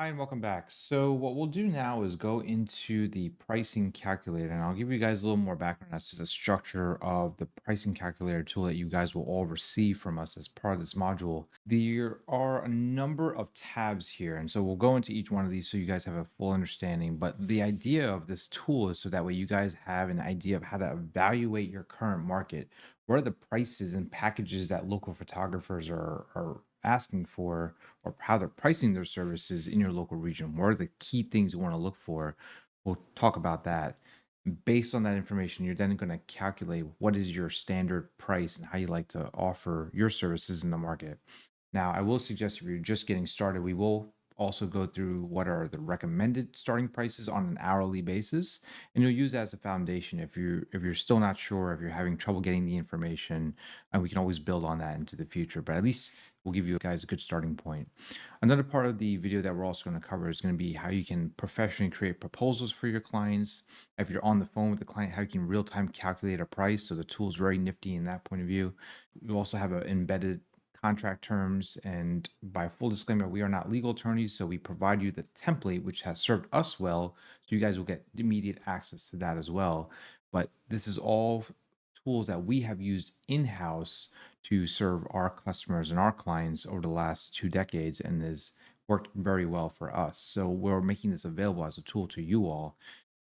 Hi, and welcome back. So what we'll do now is go into the pricing calculator, and I'll give you guys a little more background as to the structure of the pricing calculator tool that you guys will all receive from us as part of this module. There are a number of tabs here, and so we'll go into each one of these so you guys have a full understanding. But the idea of this tool is so that way you guys have an idea of how to evaluate your current market. What are the prices and packages that local photographers are asking for, or how they're pricing their services in your local region? What are the key things you want to look for? We'll talk about that. Based on that information, you're then going to calculate what is your standard price and how you like to offer your services in the market. Now, I will suggest if you're just getting started, we will also go through what are the recommended starting prices on an hourly basis, and you'll use that as a foundation if you're still not sure, if you're having trouble getting the information, and we can always build on that into the future. But at least we'll give you guys a good starting point. Another part of the video that we're also going to cover is going to be how you can professionally create proposals for your clients. If you're on the phone with the client, how you can real-time calculate a price. So the tool is very nifty in that point of view. You also have an embedded contract terms. And by full disclaimer, we are not legal attorneys, so we provide you the template, which has served us well. So you guys will get immediate access to that as well. But this is all tools that we have used in-house to serve our customers and our clients over the last 2 decades, and has worked very well for us. So we're making this available as a tool to you all.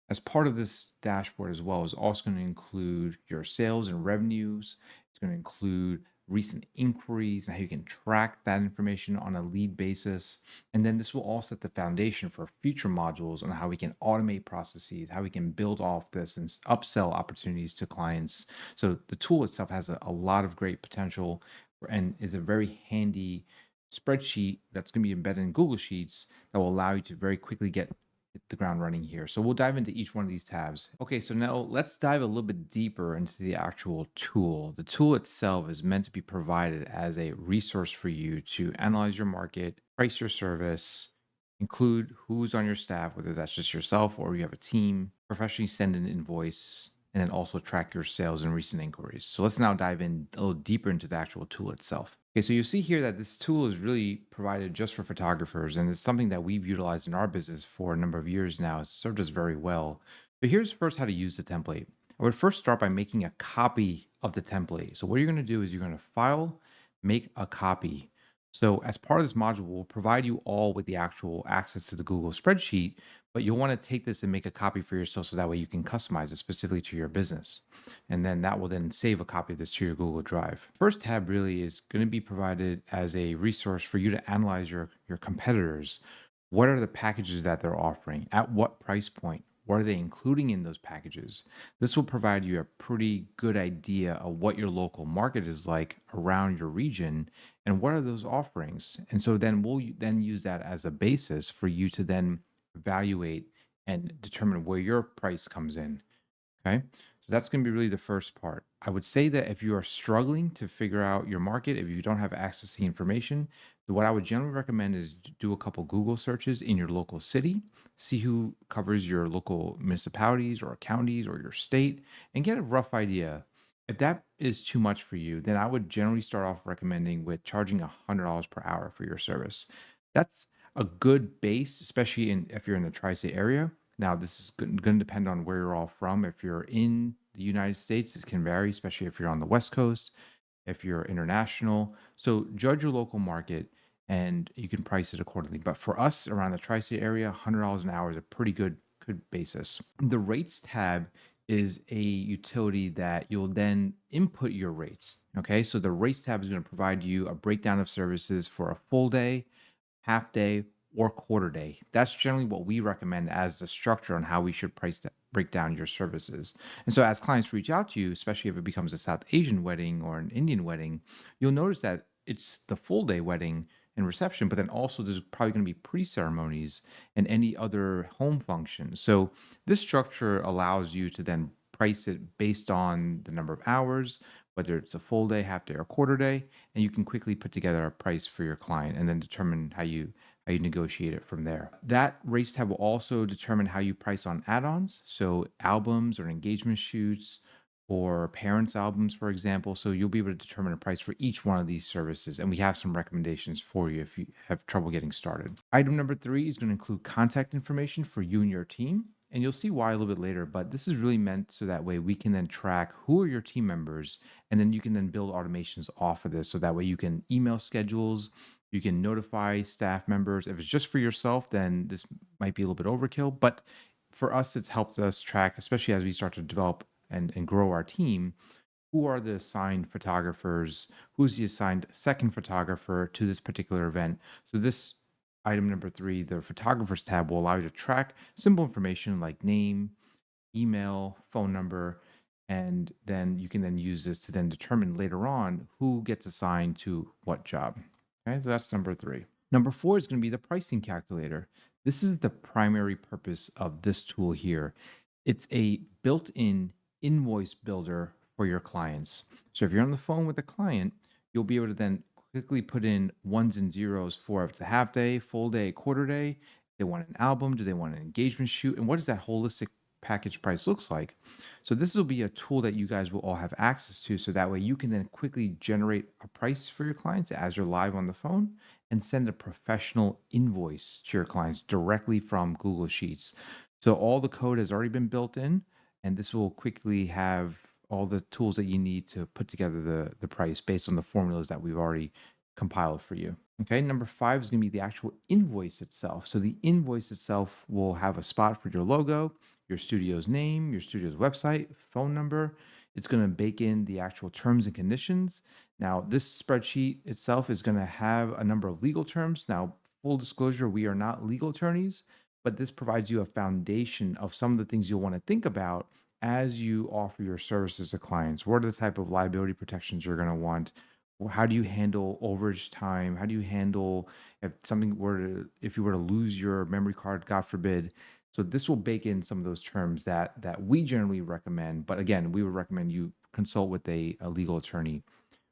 As part of this dashboard as well is also going to include your sales and revenues. It's going to include recent inquiries and how you can track that information on a lead basis. And then this will all set the foundation for future modules on how we can automate processes, how we can build off this and upsell opportunities to clients. So the tool itself has a lot of great potential and is a very handy spreadsheet that's going to be embedded in Google Sheets that will allow you to very quickly hit the ground running here. So we'll dive into each one of these tabs. Okay, so now let's dive a little bit deeper into the actual tool. The tool itself is meant to be provided as a resource for you to analyze your market, price your service, include who's on your staff, whether that's just yourself or you have a team, professionally send an invoice, and then also track your sales and recent inquiries. So let's now dive in a little deeper into the actual tool itself. Okay, so you see here that this tool is really provided just for photographers, and it's something that we've utilized in our business for a number of years now. It's served us very well. But here's first how to use the template. I would first start by making a copy of the template. So what you're going to do is you're going to file, make a copy. So as part of this module, we'll provide you all with the actual access to the Google spreadsheet, but you'll want to take this and make a copy for yourself so that way you can customize it specifically to your business. And then that will then save a copy of this to your Google Drive. First tab really is going to be provided as a resource for you to analyze your competitors. What are the packages that they're offering? At what price point? What are they including in those packages? This will provide you a pretty good idea of what your local market is like around your region and what are those offerings. And so then we'll then use that as a basis for you to then evaluate and determine where your price comes in. Okay. So that's going to be really the first part. I would say that if you are struggling to figure out your market, if you don't have access to the information, what I would generally recommend is do a couple Google searches in your local city, see who covers your local municipalities or counties or your state, and get a rough idea. If that is too much for you, then I would generally start off recommending with charging $100 per hour for your service. That's a good base, especially if you're in the tri-state area. Now, this is going to depend on where you're all from. If you're in the United States, this can vary, especially if you're on the West Coast, if you're international. So judge your local market and you can price it accordingly. But for us around the tri-state area, $100 an hour is a pretty good basis. The rates tab is a utility that you'll then input your rates. Okay, so the rates tab is going to provide you a breakdown of services for a full day, half day, or quarter day. That's generally what we recommend as the structure on how we should break down your services. And so as clients reach out to you, especially if it becomes a South Asian wedding or an Indian wedding, you'll notice that it's the full day wedding and reception, but then also there's probably going to be pre-ceremonies and any other home functions. So this structure allows you to then price it based on the number of hours, whether it's a full day, half day, or quarter day, and you can quickly put together a price for your client and then determine how you negotiate it from there. That rates tab will also determine how you price on add-ons, so albums or engagement shoots or parents' albums, for example. So you'll be able to determine a price for each one of these services. And we have some recommendations for you if you have trouble getting started. Item number 3 is going to include contact information for you and your team. And you'll see why a little bit later, but this is really meant so that way we can then track who are your team members, and then you can then build automations off of this. So that way you can email schedules, you can notify staff members. If it's just for yourself, then this might be a little bit overkill. But for us, it's helped us track, especially as we start to develop and grow our team, who are the assigned photographers, who's the assigned second photographer to this particular event. So this item number 3, the photographers tab, will allow you to track simple information like name, email, phone number, and then you can then use this to then determine later on who gets assigned to what job. Okay, so that's number 3. Number 4 is going to be the pricing calculator. This is the primary purpose of this tool here. It's a built-in invoice builder for your clients. So if you're on the phone with a client, you'll be able to then quickly put in ones and zeros for if it's a half day, full day, quarter day. They want an album, do they want an engagement shoot, and what does that holistic package price looks like. So this will be a tool that you guys will all have access to, so that way you can then quickly generate a price for your clients as you're live on the phone and send a professional invoice to your clients directly from Google Sheets. So all the code has already been built in, and this will quickly have all the tools that you need to put together the price based on the formulas that we've already compiled for you. Okay, number 5 is going to be the actual invoice itself. So the invoice itself will have a spot for your logo, your studio's name, your studio's website, phone number. It's going to bake in the actual terms and conditions. Now, this spreadsheet itself is going to have a number of legal terms. Now, full disclosure, we are not legal attorneys, but this provides you a foundation of some of the things you'll want to think about as you offer your services to clients. What are the type of liability protections you're going to want? How do you handle overage time? How do you handle if you were to lose your memory card, God forbid? So this will bake in some of those terms that we generally recommend. But again, we would recommend you consult with a legal attorney.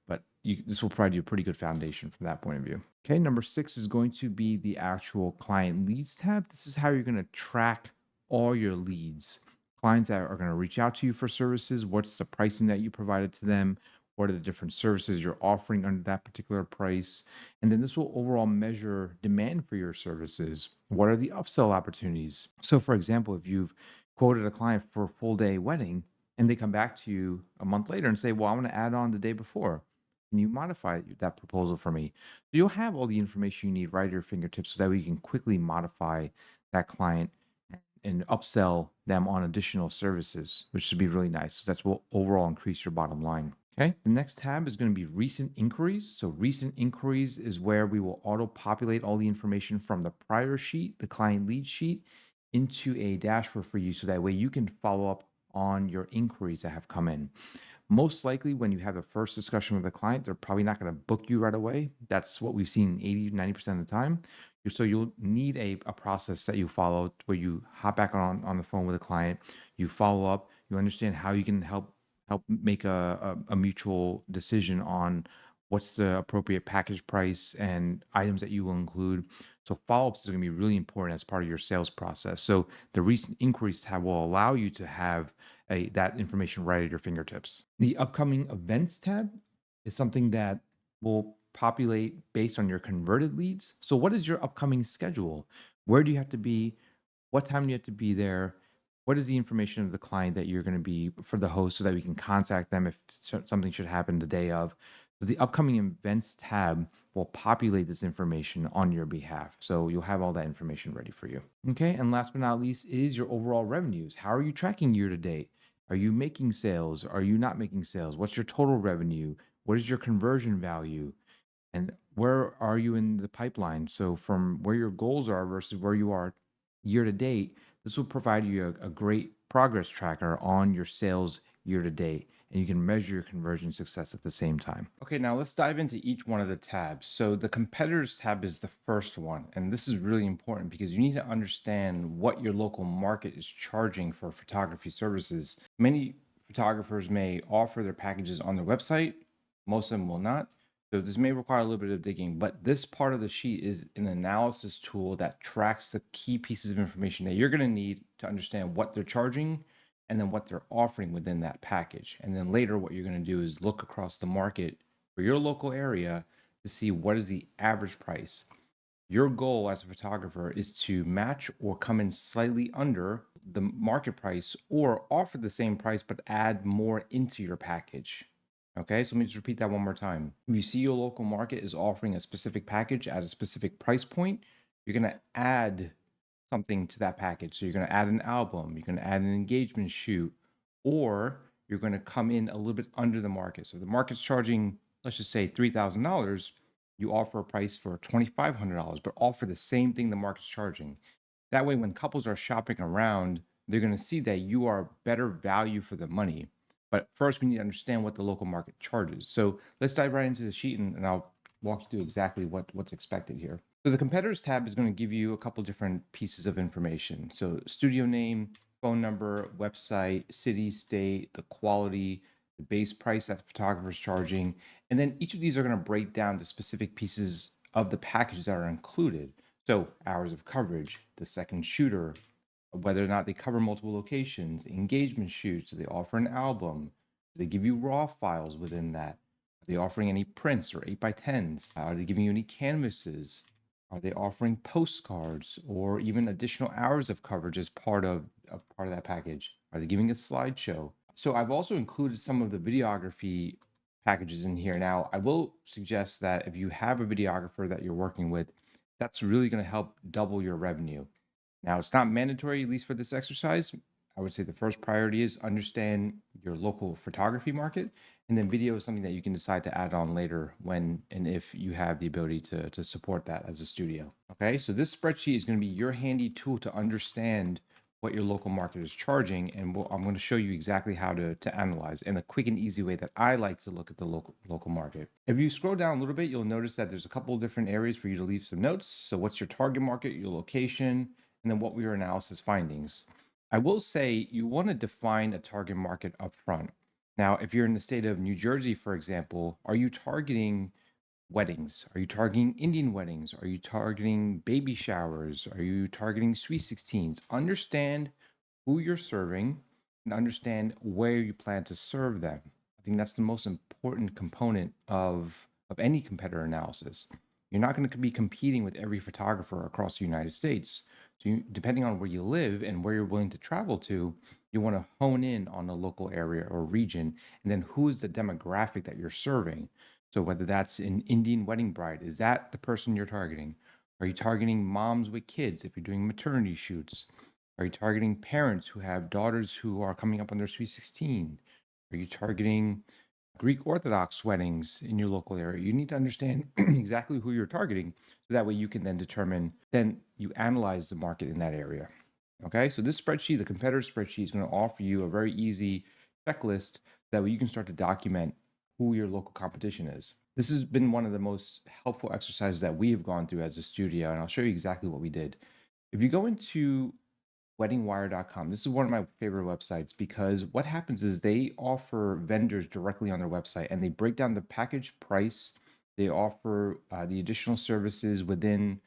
But this will provide you a pretty good foundation from that point of view. Okay, number 6 is going to be the actual client leads tab. This is how you're going to track all your leads. Clients that are going to reach out to you for services, what's the pricing that you provided to them, what are the different services you're offering under that particular price. And then this will overall measure demand for your services. What are the upsell opportunities? So for example, if you've quoted a client for a full day wedding and they come back to you a month later and say, well, I want to add on the day before. Can you modify that proposal for me? So you'll have all the information you need right at your fingertips so that we can quickly modify that client and upsell them on additional services, which should be really nice. So that's what overall increase your bottom line. Okay, the next tab is going to be recent inquiries. So recent inquiries is where we will auto-populate all the information from the prior sheet, the client lead sheet, into a dashboard for you so that way you can follow up on your inquiries that have come in. Most likely when you have a first discussion with a client, they're probably not going to book you right away. That's what we've seen 80-90% of the time. So you'll need a process that you follow where you hop back on the phone with a client, you follow up, you understand how you can help make a mutual decision on what's the appropriate package price and items that you will include. So follow-ups is going to be really important as part of your sales process. So the recent inquiries tab will allow you to have that information right at your fingertips. The upcoming events tab is something that will populate based on your converted leads. So what is your upcoming schedule? Where do you have to be? What time do you have to be there? What is the information of the client that you're going to be for the host so that we can contact them if something should happen the day of? So the upcoming events tab will populate this information on your behalf. So you'll have all that information ready for you. Okay. And last but not least is your overall revenues. How are you tracking year to date? Are you making sales? Are you not making sales? What's your total revenue? What is your conversion value? And where are you in the pipeline? So from where your goals are versus where you are year to date, this will provide you a great progress tracker on your sales year to date, and you can measure your conversion success at the same time. Okay, now let's dive into each one of the tabs. So the competitors tab is the first one, and this is really important because you need to understand what your local market is charging for photography services. Many photographers may offer their packages on their website. Most of them will not. So this may require a little bit of digging, but this part of the sheet is an analysis tool that tracks the key pieces of information that you're going to need to understand what they're charging and then what they're offering within that package. And then later, what you're going to do is look across the market for your local area to see what is the average price. Your goal as a photographer is to match or come in slightly under the market price or offer the same price, but add more into your package. Okay, so let me just repeat that one more time. If you see your local market is offering a specific package at a specific price point, you're going to add something to that package. So you're going to add an album, you're going to add an engagement shoot, or you're going to come in a little bit under the market. So the market's charging, let's just say $3,000. You offer a price for $2,500, but offer the same thing the market's charging. That way, when couples are shopping around, they're going to see that you are better value for the money. But first, we need to understand what the local market charges. So let's dive right into the sheet, and I'll walk you through exactly what's expected here. So the competitors tab is going to give you a couple different pieces of information. So studio name, phone number, website, city, state, the quality, the base price that the photographer is charging. And then each of these are going to break down the specific pieces of the package that are included. So hours of coverage, the second shooter, whether or not they cover multiple locations, engagement shoots, do they offer an album? Do they give you raw files within that? Are they offering any prints or 8x10s? Are they giving you any canvases? Are they offering postcards or even additional hours of coverage as part of that package? Are they giving a slideshow? So I've also included some of the videography packages in here. Now, I will suggest that if you have a videographer that you're working with, that's really going to help double your revenue. Now, it's not mandatory, at least for this exercise. I would say the first priority is understand your local photography market, and then video is something that you can decide to add on later when and if you have the ability to support that as a studio. Okay, so this spreadsheet is going to be your handy tool to understand what your local market is charging, and I'm going to show you exactly how to analyze in a quick and easy way that I like to look at the local market. If you scroll down a little bit, you'll notice that there's a couple of different areas for you to leave some notes. So what's your target market, your location, and then what were your analysis findings. I will say you want to define a target market up front. Now, if you're in the state of New Jersey, for example, are you targeting weddings? Are you targeting Indian weddings? Are you targeting baby showers? Are you targeting sweet 16s? Understand who you're serving and understand where you plan to serve them. I think that's the most important component of any competitor analysis. You're not going to be competing with every photographer across the United States. So depending on where you live and where you're willing to travel to, you want to hone in on a local area or region, and then who is the demographic that you're serving. So whether that's an Indian wedding bride, is that the person you're targeting? Are you targeting moms with kids if you're doing maternity shoots? Are you targeting parents who have daughters who are coming up on their sweet 16? Are you targeting Greek Orthodox weddings in your local area? You need to understand exactly who you're targeting, so that way you can then determine, then you analyze the market in that area. Okay, so this spreadsheet, the competitor spreadsheet, is going to offer you a very easy checklist that way you can start to document who your local competition is. This has been one of the most helpful exercises that we have gone through as a studio, and I'll show you exactly what we did. If you go into weddingwire.com, this is one of my favorite websites because what happens is they offer vendors directly on their website and they break down the package price. They offer the additional services within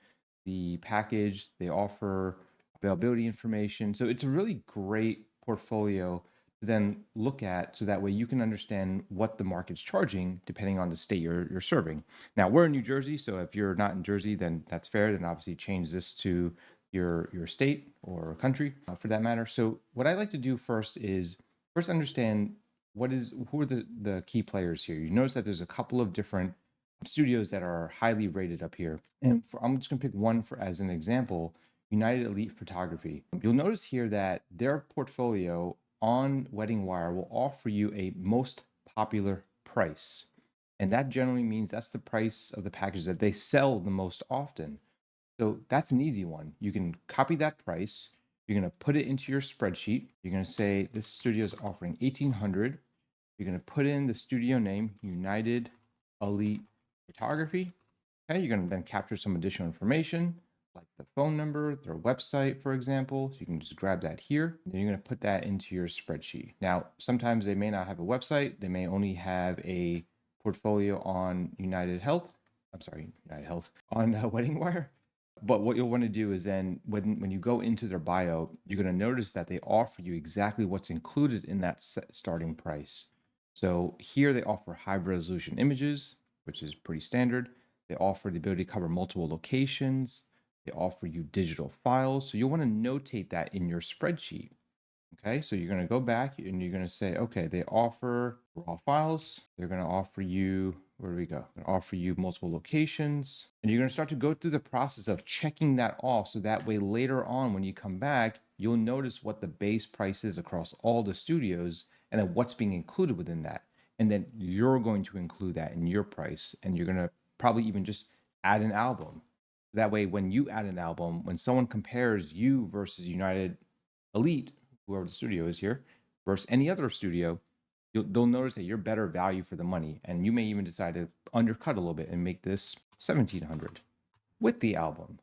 the package. They offer availability information. So it's a really great portfolio to then look at, so that way you can understand what the market's charging depending on the state you're serving. Now, we're in New Jersey, so if you're not in Jersey, then that's fair. Then obviously change this to your state or country for that matter. So what I like to do first is understand who are the key players here. You notice that there's a couple of different studios that are highly rated up here. And I'm just gonna pick one for as an example, United Elite Photography. You'll notice here that their portfolio on Wedding Wire will offer you a most popular price. And that generally means that's the price of the package that they sell the most often. So that's an easy one. You can copy that price. You're going to put it into your spreadsheet. You're going to say this studio is offering $1,800. You're going to put in the studio name, United Elite Photography. Okay, you're going to then capture some additional information like the phone number, their website, for example. So you can just grab that here. And then you're going to put that into your spreadsheet. Now, sometimes they may not have a website. They may only have a portfolio on United Health on Wedding Wire. But what you'll want to do is then when you go into their bio, you're going to notice that they offer you exactly what's included in that starting price. So here they offer high resolution images, which is pretty standard. They offer the ability to cover multiple locations. They offer you digital files. So you'll want to notate that in your spreadsheet. Okay, so you're going to go back and you're going to say, okay, they offer raw files. They're going to offer you, where do we go? They're going to offer you multiple locations. And you're going to start to go through the process of checking that off. So that way, later on, when you come back, you'll notice what the base price is across all the studios and then what's being included within that. And then you're going to include that in your price. And you're going to probably even just add an album. That way, when you add an album, when someone compares you versus United Elite, whoever the studio is here, versus any other studio, they'll notice that you're better value for the money. And you may even decide to undercut a little bit and make this 1700 with the album.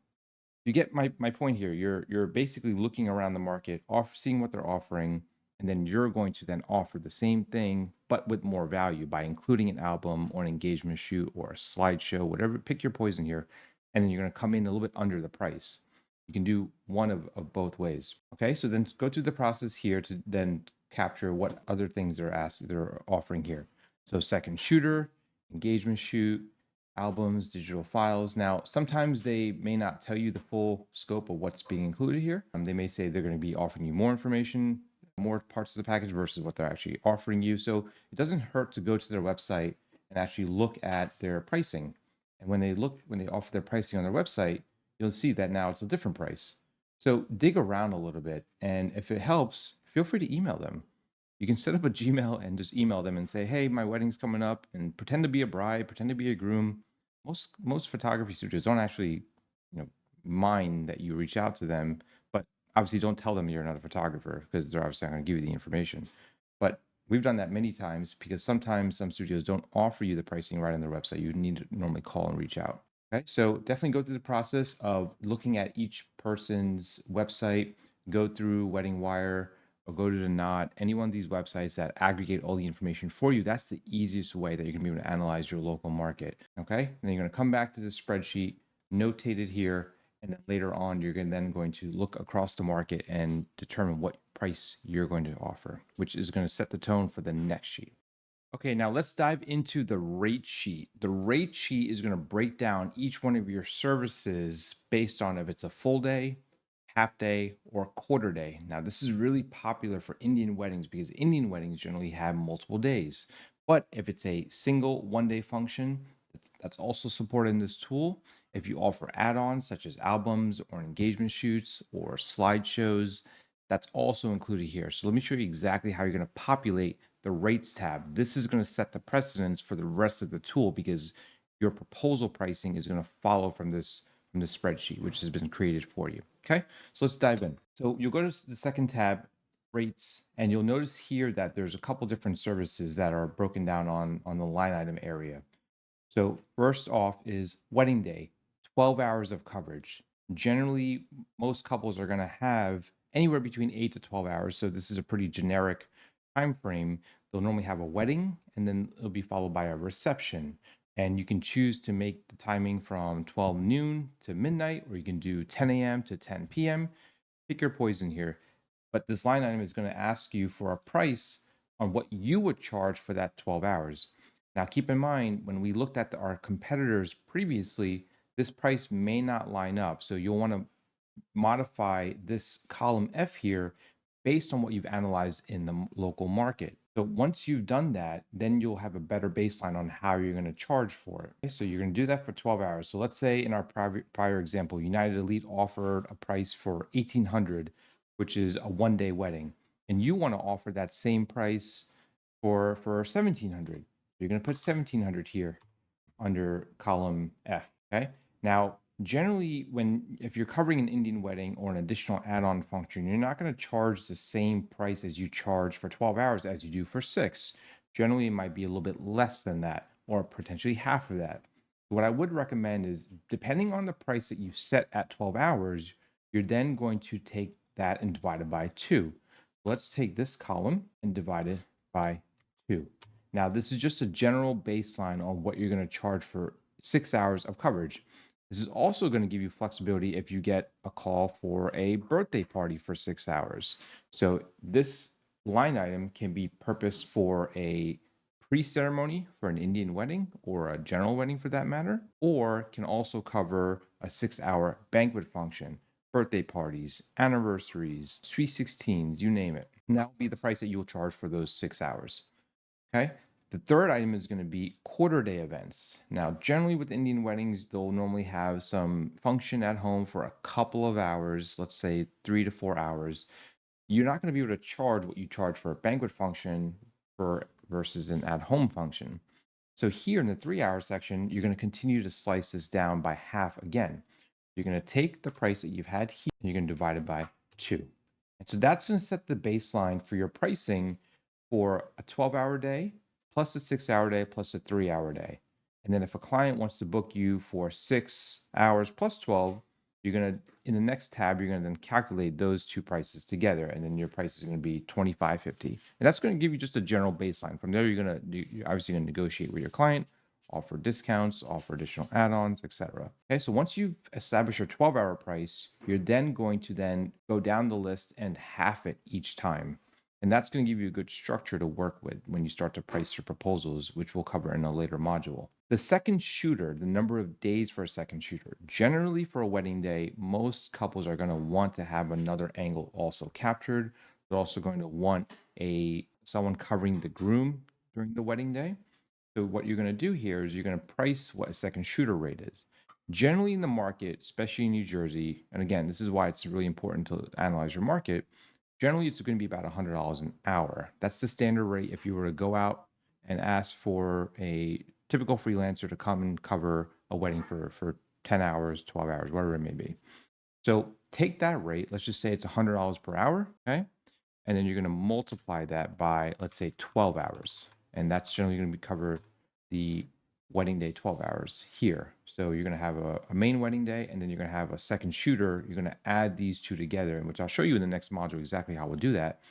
You get my point here. You're basically looking around the market, seeing what they're offering, and then you're going to then offer the same thing, but with more value by including an album or an engagement shoot or a slideshow, whatever, pick your poison here. And then you're going to come in a little bit under the price. You can do one of both ways. Okay, so then go through the process here to then capture what other things they're offering here. So second shooter, engagement shoot, albums, digital files. Now, sometimes they may not tell you the full scope of what's being included here. They may say they're going to be offering you more information, more parts of the package versus what they're actually offering you. So it doesn't hurt to go to their website and actually look at their pricing. And when they offer their pricing on their website, you'll see that now it's a different price. So dig around a little bit. And if it helps, feel free to email them. You can set up a Gmail and just email them and say, hey, my wedding's coming up, and pretend to be a bride, pretend to be a groom. Most photography studios don't actually, mind that you reach out to them, but obviously don't tell them you're not a photographer because they're obviously not going to give you the information. But we've done that many times because sometimes some studios don't offer you the pricing right on their website. You need to normally call and reach out. Okay, so definitely go through the process of looking at each person's website, go through Wedding Wire or go to the Knot, any one of these websites that aggregate all the information for you. That's the easiest way that you're gonna be able to analyze your local market. Okay, and then you're gonna come back to the spreadsheet, notate it here, and then later on, you're then going to look across the market and determine what price you're going to offer, which is going to set the tone for the next sheet. Okay, now let's dive into the rate sheet. The rate sheet is going to break down each one of your services based on if it's a full day, half day, or quarter day. Now, this is really popular for Indian weddings because Indian weddings generally have multiple days. But if it's a single one-day function, that's also supported in this tool. If you offer add-ons such as albums or engagement shoots or slideshows, that's also included here. So let me show you exactly how you're going to populate the rates tab. This is going to set the precedence for the rest of the tool because your proposal pricing is going to follow from the spreadsheet, which has been created for you. Okay, so let's dive in. So you'll go to the second tab, rates, and you'll notice here that there's a couple different services that are broken down on the line item area. So first off is wedding day, 12 hours of coverage. Generally, most couples are going to have anywhere between 8 to 12 hours. So this is a pretty generic time frame. They'll normally have a wedding and then it'll be followed by a reception. And you can choose to make the timing from 12 noon to midnight, or you can do 10 a.m. to 10 p.m. Pick your poison here. But this line item is going to ask you for a price on what you would charge for that 12 hours. Now, keep in mind, when we looked at our competitors previously, this price may not line up. So you'll want to modify this column F here based on what you've analyzed in the local market. So once you've done that, then you'll have a better baseline on how you're going to charge for it. Okay, so you're going to do that for 12 hours. So let's say in our prior example, United Elite offered a price for $1,800, which is a one-day wedding. And you want to offer that same price for $1,700. You're going to put 1700 here under column F, okay? Now, generally, if you're covering an Indian wedding or an additional add-on function, you're not going to charge the same price as you charge for 12 hours as you do for 6. Generally, it might be a little bit less than that or potentially half of that. What I would recommend is, depending on the price that you set at 12 hours, you're then going to take that and divide it by 2. Let's take this column and divide it by 2. Now, this is just a general baseline on what you're going to charge for 6 hours of coverage. This is also going to give you flexibility if you get a call for a birthday party for 6 hours. So this line item can be purposed for a pre-ceremony for an Indian wedding or a general wedding for that matter, or can also cover a 6-hour banquet function, birthday parties, anniversaries, sweet 16s, you name it. And that will be the price that you'll charge for those 6 hours. Okay. The third item is going to be quarter day events. Now, generally with Indian weddings, they'll normally have some function at home for a couple of hours, let's say 3 to 4 hours. You're not going to be able to charge what you charge for a banquet function for versus an at-home function. So here in the 3-hour section, you're going to continue to slice this down by half again. You're going to take the price that you've had here, and you're going to divide it by 2. And so that's going to set the baseline for your pricing for a 12-hour day, plus a 6-hour day, plus a 3-hour day. And then if a client wants to book you for 6 hours plus 12, you're going to, in the next tab, you're going to then calculate those two prices together. And then your price is going to be $25.50. And that's going to give you just a general baseline. From there, you're obviously going to negotiate with your client, offer discounts, offer additional add-ons, etc. Okay, so once you've established your 12-hour price, you're then going to then go down the list and half it each time. And that's going to give you a good structure to work with when you start to price your proposals, which we'll cover in a later module. The second shooter, the number of days for a second shooter. Generally for a wedding day, most couples are going to want to have another angle also captured. They're also going to want someone covering the groom during the wedding day. So what you're going to do here is you're going to price what a second shooter rate is. Generally in the market, especially in New Jersey, and again, this is why it's really important to analyze your market. Generally, it's going to be about $100 an hour. That's the standard rate if you were to go out and ask for a typical freelancer to come and cover a wedding for 10 hours, 12 hours, whatever it may be. So take that rate. Let's just say it's $100 per hour, okay? And then you're going to multiply that by, let's say, 12 hours. And that's generally going to cover the wedding day 12 hours here. So you're going to have a main wedding day, and then you're going to have a second shooter. You're going to add these two together, which I'll show you in the next module exactly how we'll do that.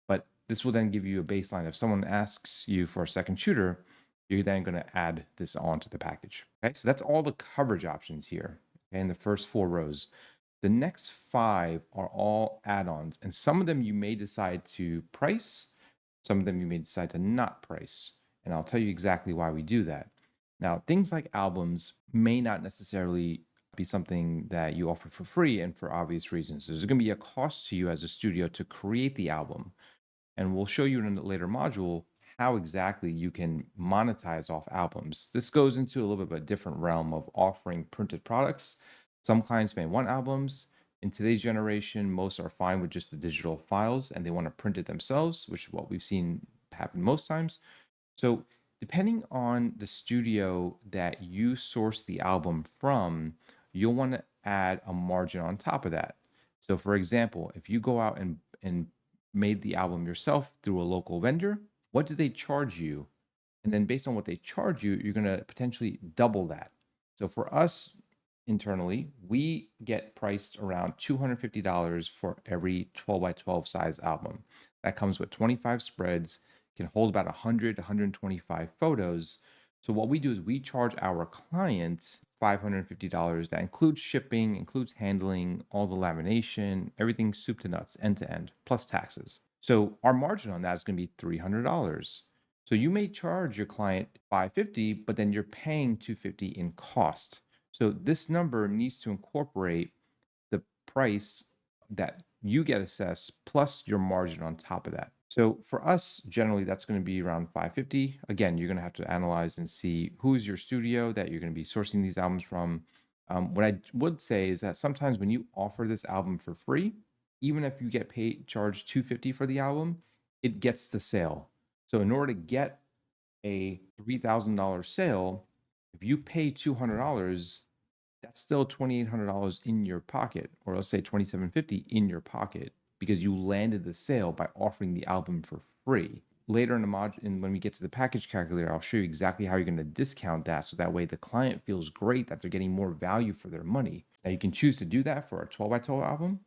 But this will then give you a baseline. If someone asks you for a second shooter, you're then going to add this onto the package. Okay, so that's all the coverage options here, okay, in the first 4 rows. The next 5 are all add-ons, and some of them you may decide to price, some of them you may decide to not price. And I'll tell you exactly why we do that. Now, things like albums may not necessarily be something that you offer for free, and for obvious reasons. There's going to be a cost to you as a studio to create the album. And we'll show you in a later module how exactly you can monetize off albums. This goes into a little bit of a different realm of offering printed products. Some clients may want albums. In today's generation, most are fine with just the digital files and they want to print it themselves, which is what we've seen happen most times. So depending on the studio that you source the album from, you'll want to add a margin on top of that. So for example, if you go out and made the album yourself through a local vendor, what do they charge you? And then based on what they charge you, you're going to potentially double that. So for us internally, we get priced around $250 for every 12 by 12 size album. That comes with 25 spreads, can hold about 100 to 125 photos. So what we do is we charge our client $550. That includes shipping, includes handling, all the lamination, everything soup to nuts, end to end, plus taxes. So our margin on that is going to be $300. So you may charge your client $550, but then you're paying $250 in cost. So this number needs to incorporate the price that you get assessed plus your margin on top of that. So for us, generally, that's going to be around $550. Again, you're going to have to analyze and see who's your studio that you're going to be sourcing these albums from. What I would say is that sometimes when you offer this album for free, even if you get paid charged $250 for the album, it gets the sale. So in order to get a $3,000 sale, if you pay $200, that's still $2,800 in your pocket, or let's say $2,750 in your pocket, because you landed the sale by offering the album for free. Later in the module, and when we get to the package calculator, I'll show you exactly how you're going to discount that, so that way the client feels great that they're getting more value for their money. Now you can choose to do that for a 12 by 12 album.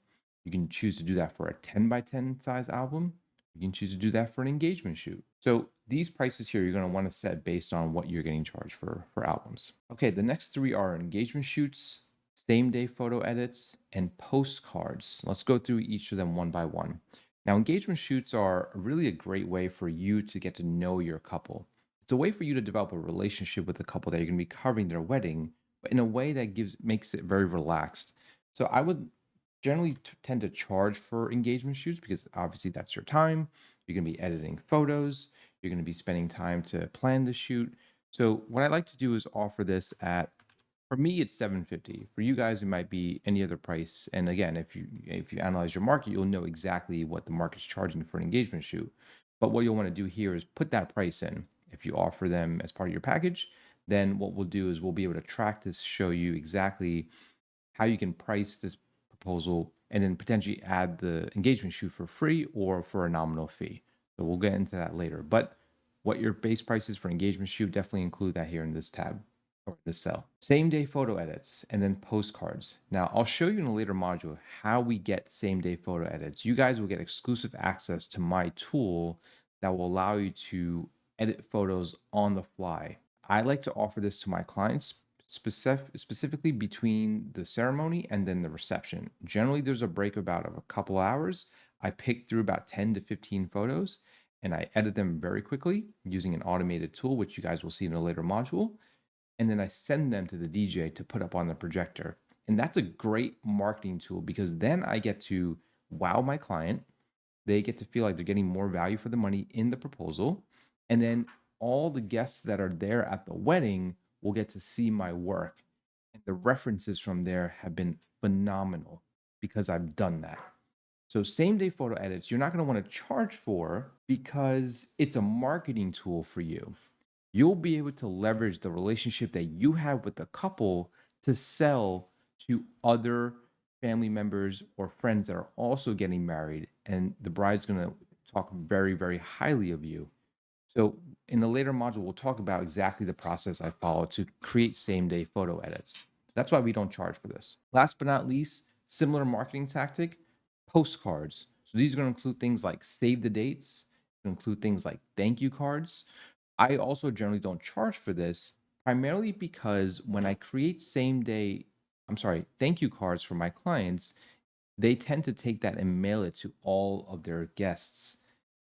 You can choose to do that for a 10 by 10 size album. You can choose to do that for an engagement shoot. So these prices here, you're going to want to set based on what you're getting charged for albums. Okay, the next three are engagement shoots, same day photo edits, and postcards. Let's go through each of them one by one. Now, engagement shoots are really a great way for you to get to know your couple. It's a way for you to develop a relationship with the couple that you're going to be covering their wedding, but in a way that makes it very relaxed. So I would generally tend to charge for engagement shoots because obviously that's your time. You're going to be editing photos. You're going to be spending time to plan the shoot. So what I like to do is offer this at, for me, it's 750. For you guys, it might be any other price. And again, if you analyze your market, you'll know exactly what the market's charging for an engagement shoot. But what you'll want to do here is put that price in. If you offer them as part of your package, then what we'll do is we'll be able to track this, show you exactly how you can price this proposal, and then potentially add the engagement shoot for free or for a nominal fee. So we'll get into that later. But what your base price is for engagement shoot, definitely include that here in this tab or this cell. Same day photo edits and then postcards. Now I'll show you in a later module how we get same day photo edits. You guys will get exclusive access to my tool that will allow you to edit photos on the fly. I like to offer this to my clients specifically between the ceremony and then the reception. Generally, there's a break about of a couple hours. I pick through about 10 to 15 photos and I edit them very quickly using an automated tool, which you guys will see in a later module. And then I send them to the DJ to put up on the projector. And that's a great marketing tool because then I get to wow my client. They get to feel like they're getting more value for the money in the proposal. And then all the guests that are there at the wedding will get to see my work. And the references from there have been phenomenal because I've done that. So same day photo edits, you're not going to want to charge for because it's a marketing tool for you. You'll be able to leverage the relationship that you have with the couple to sell to other family members or friends that are also getting married. And the bride's going to talk very, very highly of you. So in the later module, we'll talk about exactly the process I follow to create same day photo edits. That's why we don't charge for this. Last but not least, similar marketing tactic, postcards. So these are going to include things like save the dates, include things like thank you cards. I also generally don't charge for this primarily because when I create thank you cards for my clients, they tend to take that and mail it to all of their guests.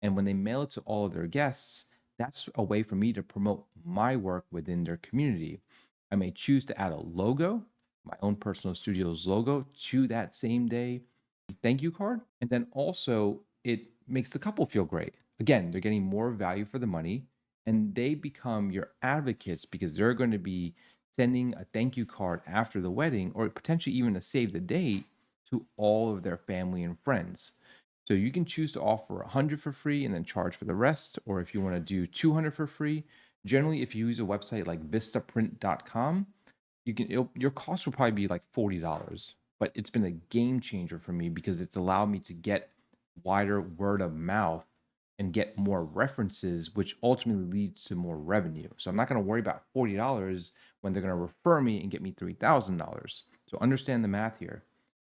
And when they mail it to all of their guests, that's a way for me to promote my work within their community. I may choose to add a logo, my own personal studio's logo, to that same day thank you card. And then also, it makes the couple feel great. Again, they're getting more value for the money and they become your advocates because they're going to be sending a thank you card after the wedding or potentially even a save the date to all of their family and friends. So you can choose to offer 100 for free and then charge for the rest, or if you want to do 200 for free. Generally, if you use a website like vistaprint.com, your cost will probably be like $40, but it's been a game changer for me because it's allowed me to get wider word of mouth and get more references, which ultimately leads to more revenue. So I'm not going to worry about $40 when they're going to refer me and get me $3,000. So understand the math here.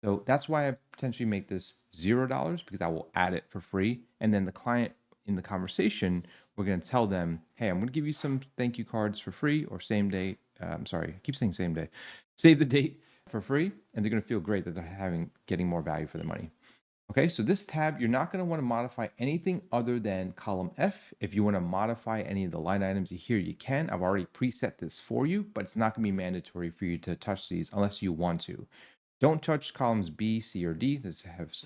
So that's why I potentially make this $0 because I will add it for free. And then the client in the conversation, we're going to tell them, hey, I'm going to give you some thank you cards for free or same day. I'm sorry, I keep saying same day. Save the date for free. And they're going to feel great that they're getting more value for the money. Okay, so this tab, you're not going to want to modify anything other than column F. If you want to modify any of the line items here, you can. I've already preset this for you, but it's not going to be mandatory for you to touch these unless you want to. Don't touch columns B, C, or D. These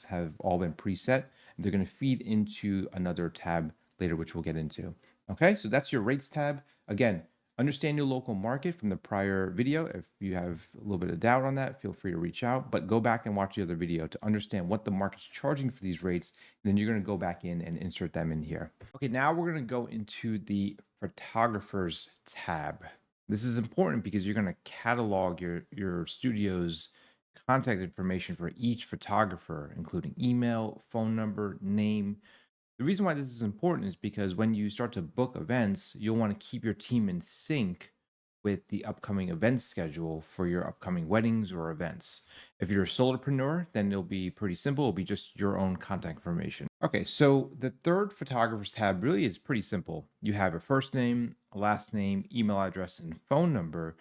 have all been preset. They're going to feed into another tab later, which we'll get into. Okay, so that's your rates tab. Again, understand your local market from the prior video. If you have a little bit of doubt on that, feel free to reach out, but go back and watch the other video to understand what the market's charging for these rates. And then you're going to go back in and insert them in here. Okay, now we're going to go into the photographers tab. This is important because you're going to catalog your studio's contact information for each photographer, including email, phone number, name. The reason why this is important is because when you start to book events, you'll want to keep your team in sync with the upcoming event schedule for your upcoming weddings or events. If you're a solopreneur, then it'll be pretty simple. It'll be just your own contact information. Okay, so the third photographers tab really is pretty simple. You have a first name, a last name, email address, and phone number,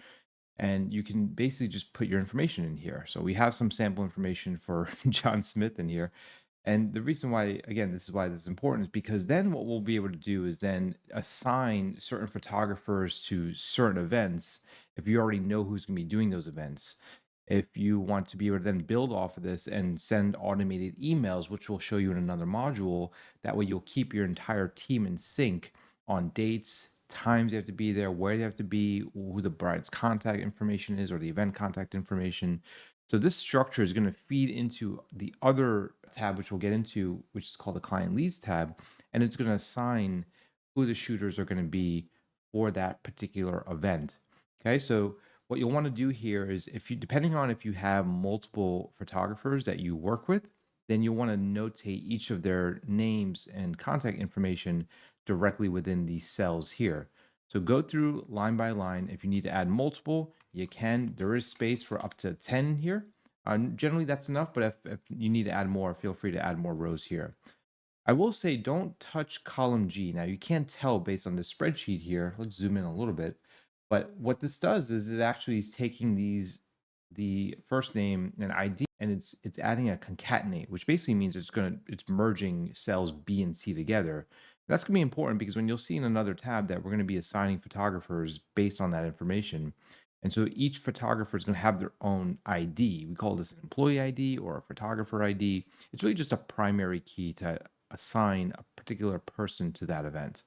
and you can basically just put your information in here. So we have some sample information for John Smith in here. And the reason why, again, this is why this is important is because then what we'll be able to do is then assign certain photographers to certain events if you already know who's going to be doing those events. If you want to be able to then build off of this and send automated emails, which we'll show you in another module, that way you'll keep your entire team in sync on dates, times you have to be there, where they have to be, who the bride's contact information is, or the event contact information. So this structure is going to feed into the other tab, which we'll get into, which is called the client leads tab, and it's going to assign who the shooters are going to be for that particular event. Okay, so what you'll want to do here is if you, depending on if you have multiple photographers that you work with, then you'll want to notate each of their names and contact information directly within these cells here. So go through line by line. If you need to add multiple, you can. There is space for up to 10 here. Generally, that's enough, but if you need to add more, feel free to add more rows here. I will say don't touch column G. Now, you can't tell based on the spreadsheet here. Let's zoom in a little bit. But what this does is it actually is taking the first name and ID, and it's adding a concatenate, which basically means it's merging cells B and C together. That's going to be important because when you'll see in another tab that we're going to be assigning photographers based on that information. And so each photographer is going to have their own ID. We call this an employee ID or a photographer ID. It's really just a primary key to assign a particular person to that event.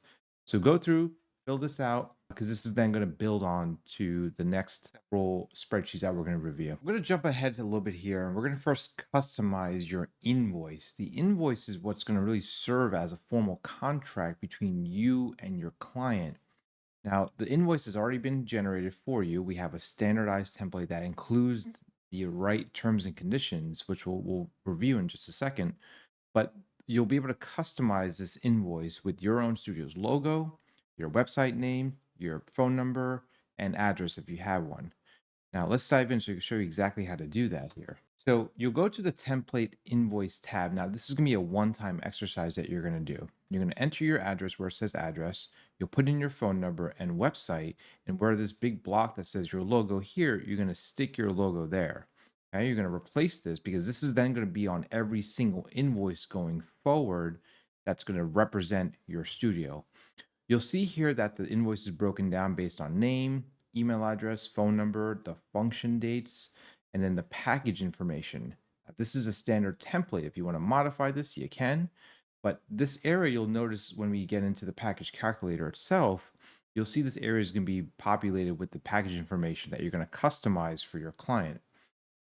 So go through, fill this out, because this is then going to build on to the next several spreadsheets that we're going to review. I'm going to jump ahead a little bit here, and we're going to first customize your invoice. The invoice is what's going to really serve as a formal contract between you and your client. Now, the invoice has already been generated for you. We have a standardized template that includes the right terms and conditions, which we'll review in just a second. But you'll be able to customize this invoice with your own studio's logo, your website name, your phone number, and address if you have one. Now let's dive in so I can show you exactly how to do that here. So you'll go to the template invoice tab. Now this is going to be a one-time exercise that you're going to do. You're going to enter your address where it says address. You'll put in your phone number and website, and where this big block that says your logo here, you're going to stick your logo there. Okay, you're going to replace this because this is then going to be on every single invoice going forward that's going to represent your studio. You'll see here that the invoice is broken down based on name, email address, phone number, the function dates, and then the package information. This is a standard template. If you want to modify this, you can. But this area, you'll notice when we get into the package calculator itself, you'll see this area is going to be populated with the package information that you're going to customize for your client.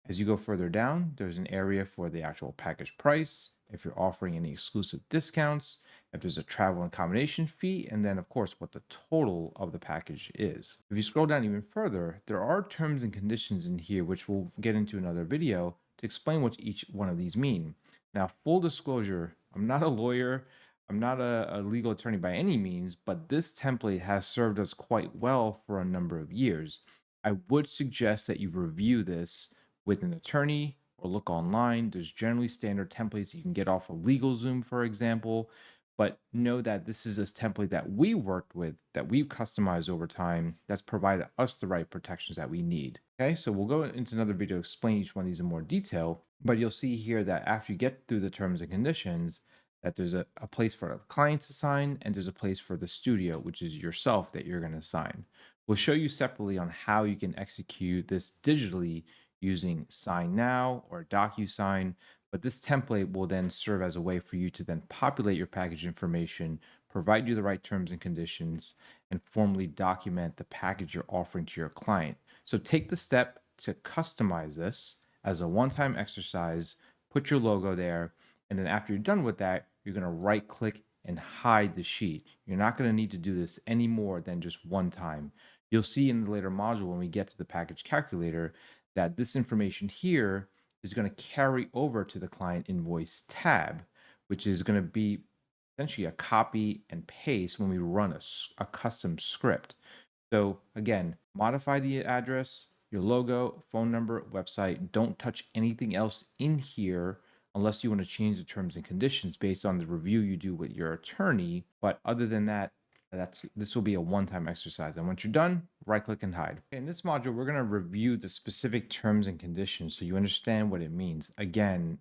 As you go further down, there's an area for the actual package price, if you're offering any exclusive discounts, if there's a travel and accommodation fee, and then, of course, what the total of the package is. If you scroll down even further, there are terms and conditions in here, which we'll get into another video to explain what each one of these mean. Now, full disclosure, I'm not a lawyer, I'm not a legal attorney by any means, but this template has served us quite well for a number of years. I would suggest that you review this with an attorney or look online. There's generally standard templates you can get off of LegalZoom, for example, but know that this is a template that we worked with, that we've customized over time, that's provided us the right protections that we need. Okay, so we'll go into another video to explain each one of these in more detail, but you'll see here that after you get through the terms and conditions, that there's a place for a client to sign, and there's a place for the studio, which is yourself, that you're going to sign. We'll show you separately on how you can execute this digitally using Sign Now or DocuSign, but this template will then serve as a way for you to then populate your package information, provide you the right terms and conditions, and formally document the package you're offering to your client. So take the step to customize this as a one-time exercise, put your logo there, and then after you're done with that, you're going to right click and hide the sheet. You're not going to need to do this any more than just one time. You'll see in the later module when we get to the package calculator that this information here is going to carry over to the client invoice tab, which is going to be essentially a copy and paste when we run a custom script. So again, modify the address, your logo, phone number, website. Don't touch anything else in here unless you want to change the terms and conditions based on the review you do with your attorney. But other than that, this will be a one-time exercise. And once you're done, right click and hide. In this module, we're going to review the specific terms and conditions so you understand what it means. Again,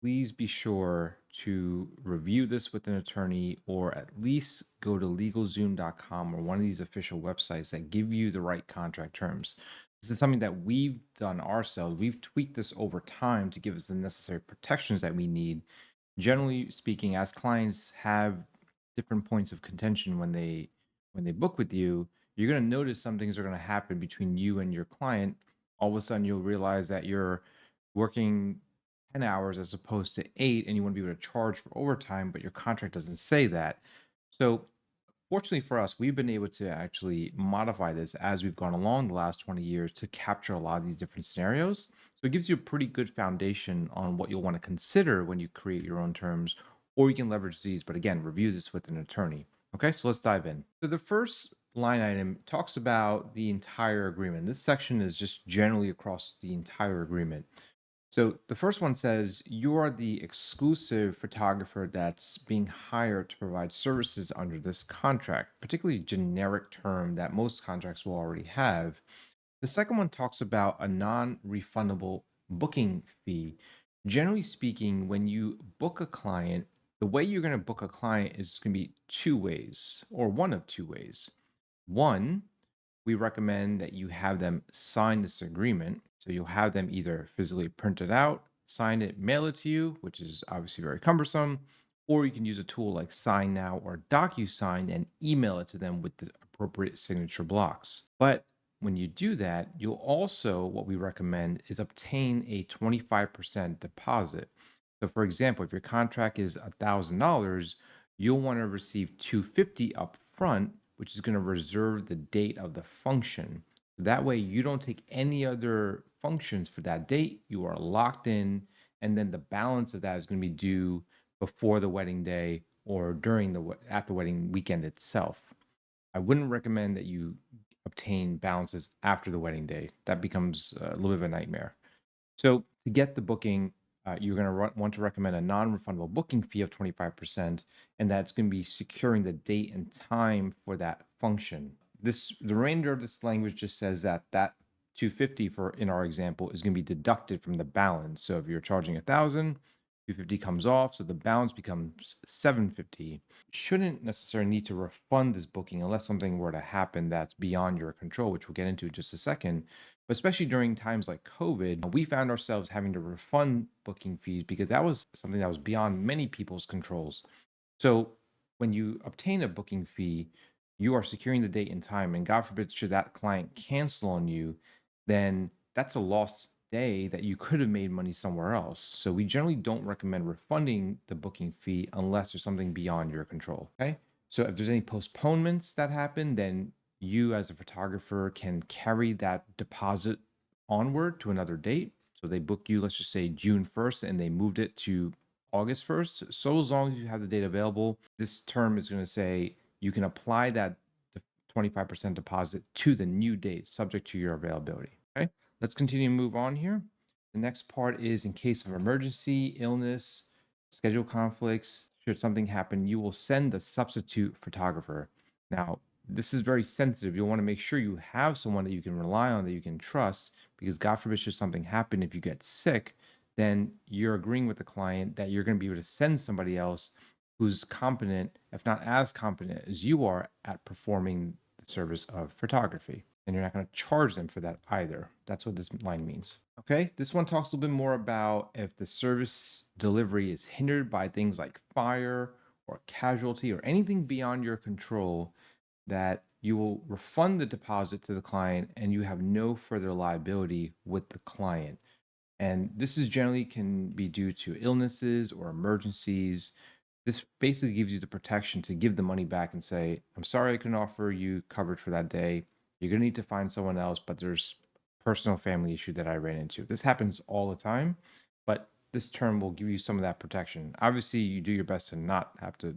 please be sure to review this with an attorney, or at least go to legalzoom.com or one of these official websites that give you the right contract terms. This is something that we've done ourselves. We've tweaked this over time to give us the necessary protections that we need. Generally speaking, as clients have different points of contention when they book with you, you're going to notice some things are going to happen between you and your client. All of a sudden, you'll realize that you're working 10 hours as opposed to 8, and you want to be able to charge for overtime, but your contract doesn't say that. So fortunately for us, we've been able to actually modify this as we've gone along the last 20 years to capture a lot of these different scenarios. So it gives you a pretty good foundation on what you'll want to consider when you create your own terms, or you can leverage these, but again, review this with an attorney. Okay, so let's dive in. So the first line item talks about the entire agreement. This section is just generally across the entire agreement. So the first one says you are the exclusive photographer that's being hired to provide services under this contract, particularly generic term that most contracts will already have. The second one talks about a non-refundable booking fee. Generally speaking, when you book a client, the way you're going to book a client is going to be two ways, or one of two ways. One, we recommend that you have them sign this agreement. So you'll have them either physically print it out, sign it, mail it to you, which is obviously very cumbersome, or you can use a tool like Sign Now or DocuSign and email it to them with the appropriate signature blocks. But when you do that, you'll also, what we recommend is obtain a 25% deposit. So for example, if your contract is $1,000, you'll want to receive $250 up front, which is going to reserve the date of the function. That way you don't take any other functions for that date. You are locked in, and then the balance of that is going to be due before the wedding day or at the wedding weekend itself. I wouldn't recommend that you obtain balances after the wedding day. That becomes a little bit of a nightmare. So to get the booking, you're going to want to recommend a non-refundable booking fee of 25%, and that's going to be securing the date and time for that function. The remainder of this language just says that 250 for in our example is going to be deducted from the balance. So if you're charging 1,000, 250 comes off, so the balance becomes 750. Shouldn't necessarily need to refund this booking unless something were to happen that's beyond your control, which we'll get into in just a second. But especially during times like COVID, we found ourselves having to refund booking fees because that was something that was beyond many people's controls. So when you obtain a booking fee, you are securing the date and time, and God forbid, should that client cancel on you, then that's a lost day that you could have made money somewhere else. So we generally don't recommend refunding the booking fee unless there's something beyond your control. Okay. So if there's any postponements that happen, then you as a photographer can carry that deposit onward to another date. So they booked you, let's just say June 1st, and they moved it to August 1st. So as long as you have the date available, this term is going to say you can apply that 25% deposit to the new date, subject to your availability. Okay, let's continue to move on here. The next part is in case of emergency, illness, schedule conflicts, should something happen, you will send the substitute photographer. Now, this is very sensitive. You'll want to make sure you have someone that you can rely on, that you can trust, because God forbid, should something happen, if you get sick, then you're agreeing with the client that you're going to be able to send somebody else who's competent, if not as competent as you are, at performing the service of photography. And you're not going to charge them for that either. That's what this line means. Okay, this one talks a little bit more about if the service delivery is hindered by things like fire or casualty or anything beyond your control, that you will refund the deposit to the client and you have no further liability with the client. And this is generally can be due to illnesses or emergencies. This basically gives you the protection to give the money back and say, I'm sorry I couldn't offer you coverage for that day. You're going to need to find someone else, but there's personal family issue that I ran into. This happens all the time, but this term will give you some of that protection. Obviously, you do your best to not have to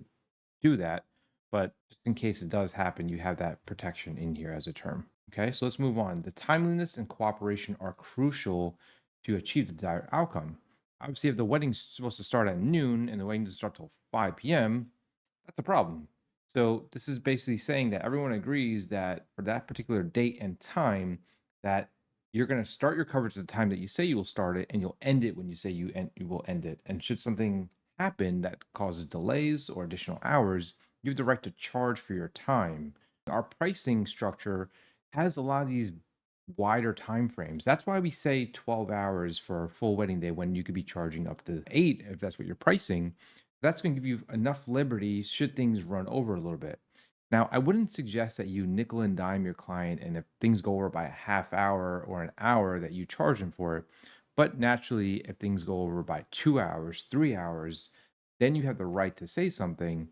do that, but just in case it does happen, you have that protection in here as a term. Okay, so let's move on. The timeliness and cooperation are crucial to achieve the desired outcome. Obviously, if the wedding's supposed to start at noon and the wedding doesn't start till 5 p.m., that's a problem. So this is basically saying that everyone agrees that for that particular date and time, that you're going to start your coverage at the time that you say you will start it, and you'll end it when you say you will end it. And should something happen that causes delays or additional hours, you have the right to charge for your time. Our pricing structure has a lot of these wider time frames. That's why we say 12 hours for a full wedding day when you could be charging up to 8 if that's what you're pricing. That's going to give you enough liberty should things run over a little bit. Now, I wouldn't suggest that you nickel and dime your client, and if things go over by a half hour or an hour, that you charge them for it. But naturally, if things go over by 2 hours, 3 hours, then you have the right to say something.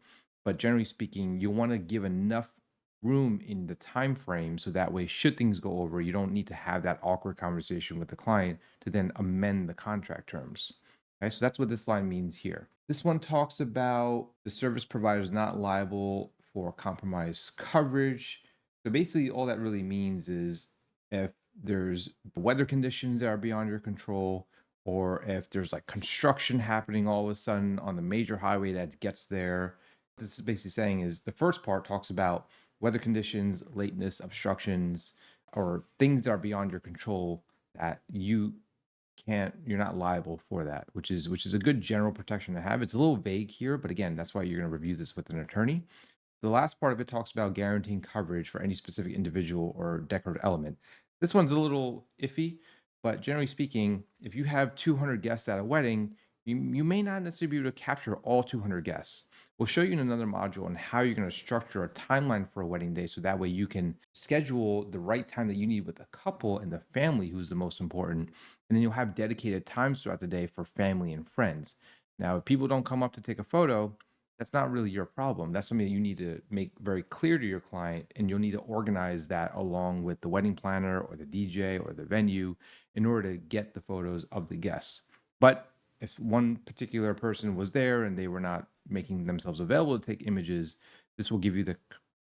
But generally speaking, you want to give enough room in the time frame so that way should things go over, you don't need to have that awkward conversation with the client to then amend the contract terms. Okay, so that's what this line means here. This one talks about the service provider is not liable for compromised coverage. So basically all that really means is if there's weather conditions that are beyond your control, or if there's like construction happening all of a sudden on the major highway that gets there. This is basically saying is the first part talks about weather conditions, lateness, obstructions, or things that are beyond your control that you're not liable for that, which is a good general protection to have. It's a little vague here, but again, that's why you're going to review this with an attorney. The last part of it talks about guaranteeing coverage for any specific individual or decorative element. This one's a little iffy, but generally speaking, if you have 200 guests at a wedding, you may not necessarily be able to capture all 200 guests. We'll show you in another module on how you're going to structure a timeline for a wedding day so that way you can schedule the right time that you need with the couple and the family, who's the most important. And then you'll have dedicated times throughout the day for family and friends. Now, if people don't come up to take a photo, that's not really your problem. That's something that you need to make very clear to your client, and you'll need to organize that along with the wedding planner or the DJ or the venue in order to get the photos of the guests. But if one particular person was there and they were not making themselves available to take images, this will give you the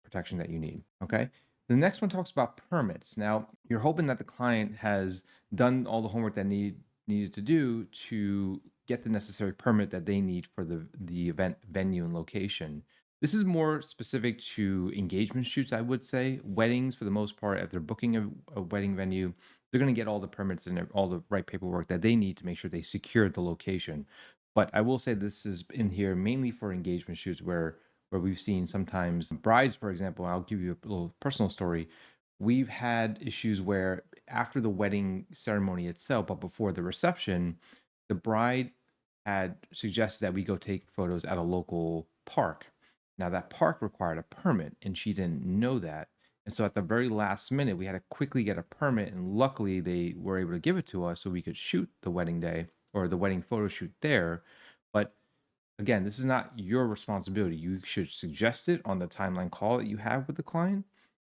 protection that you need. Okay. The next one talks about permits. Now, you're hoping that the client has done all the homework that needed to do to get the necessary permit that they need for the event venue and location. This is more specific to engagement shoots, I would say. Weddings, for the most part, if they're booking a wedding venue, they're going to get all the permits and all the right paperwork that they need to make sure they secure the location. But I will say this is in here mainly for engagement shoots where we've seen sometimes brides, for example. I'll give you a little personal story. We've had issues where after the wedding ceremony itself, but before the reception, the bride had suggested that we go take photos at a local park. Now, that park required a permit, and she didn't know that. And so at the very last minute, we had to quickly get a permit. And luckily, they were able to give it to us so we could shoot the wedding day or the wedding photo shoot there. But again, this is not your responsibility. You should suggest it on the timeline call that you have with the client,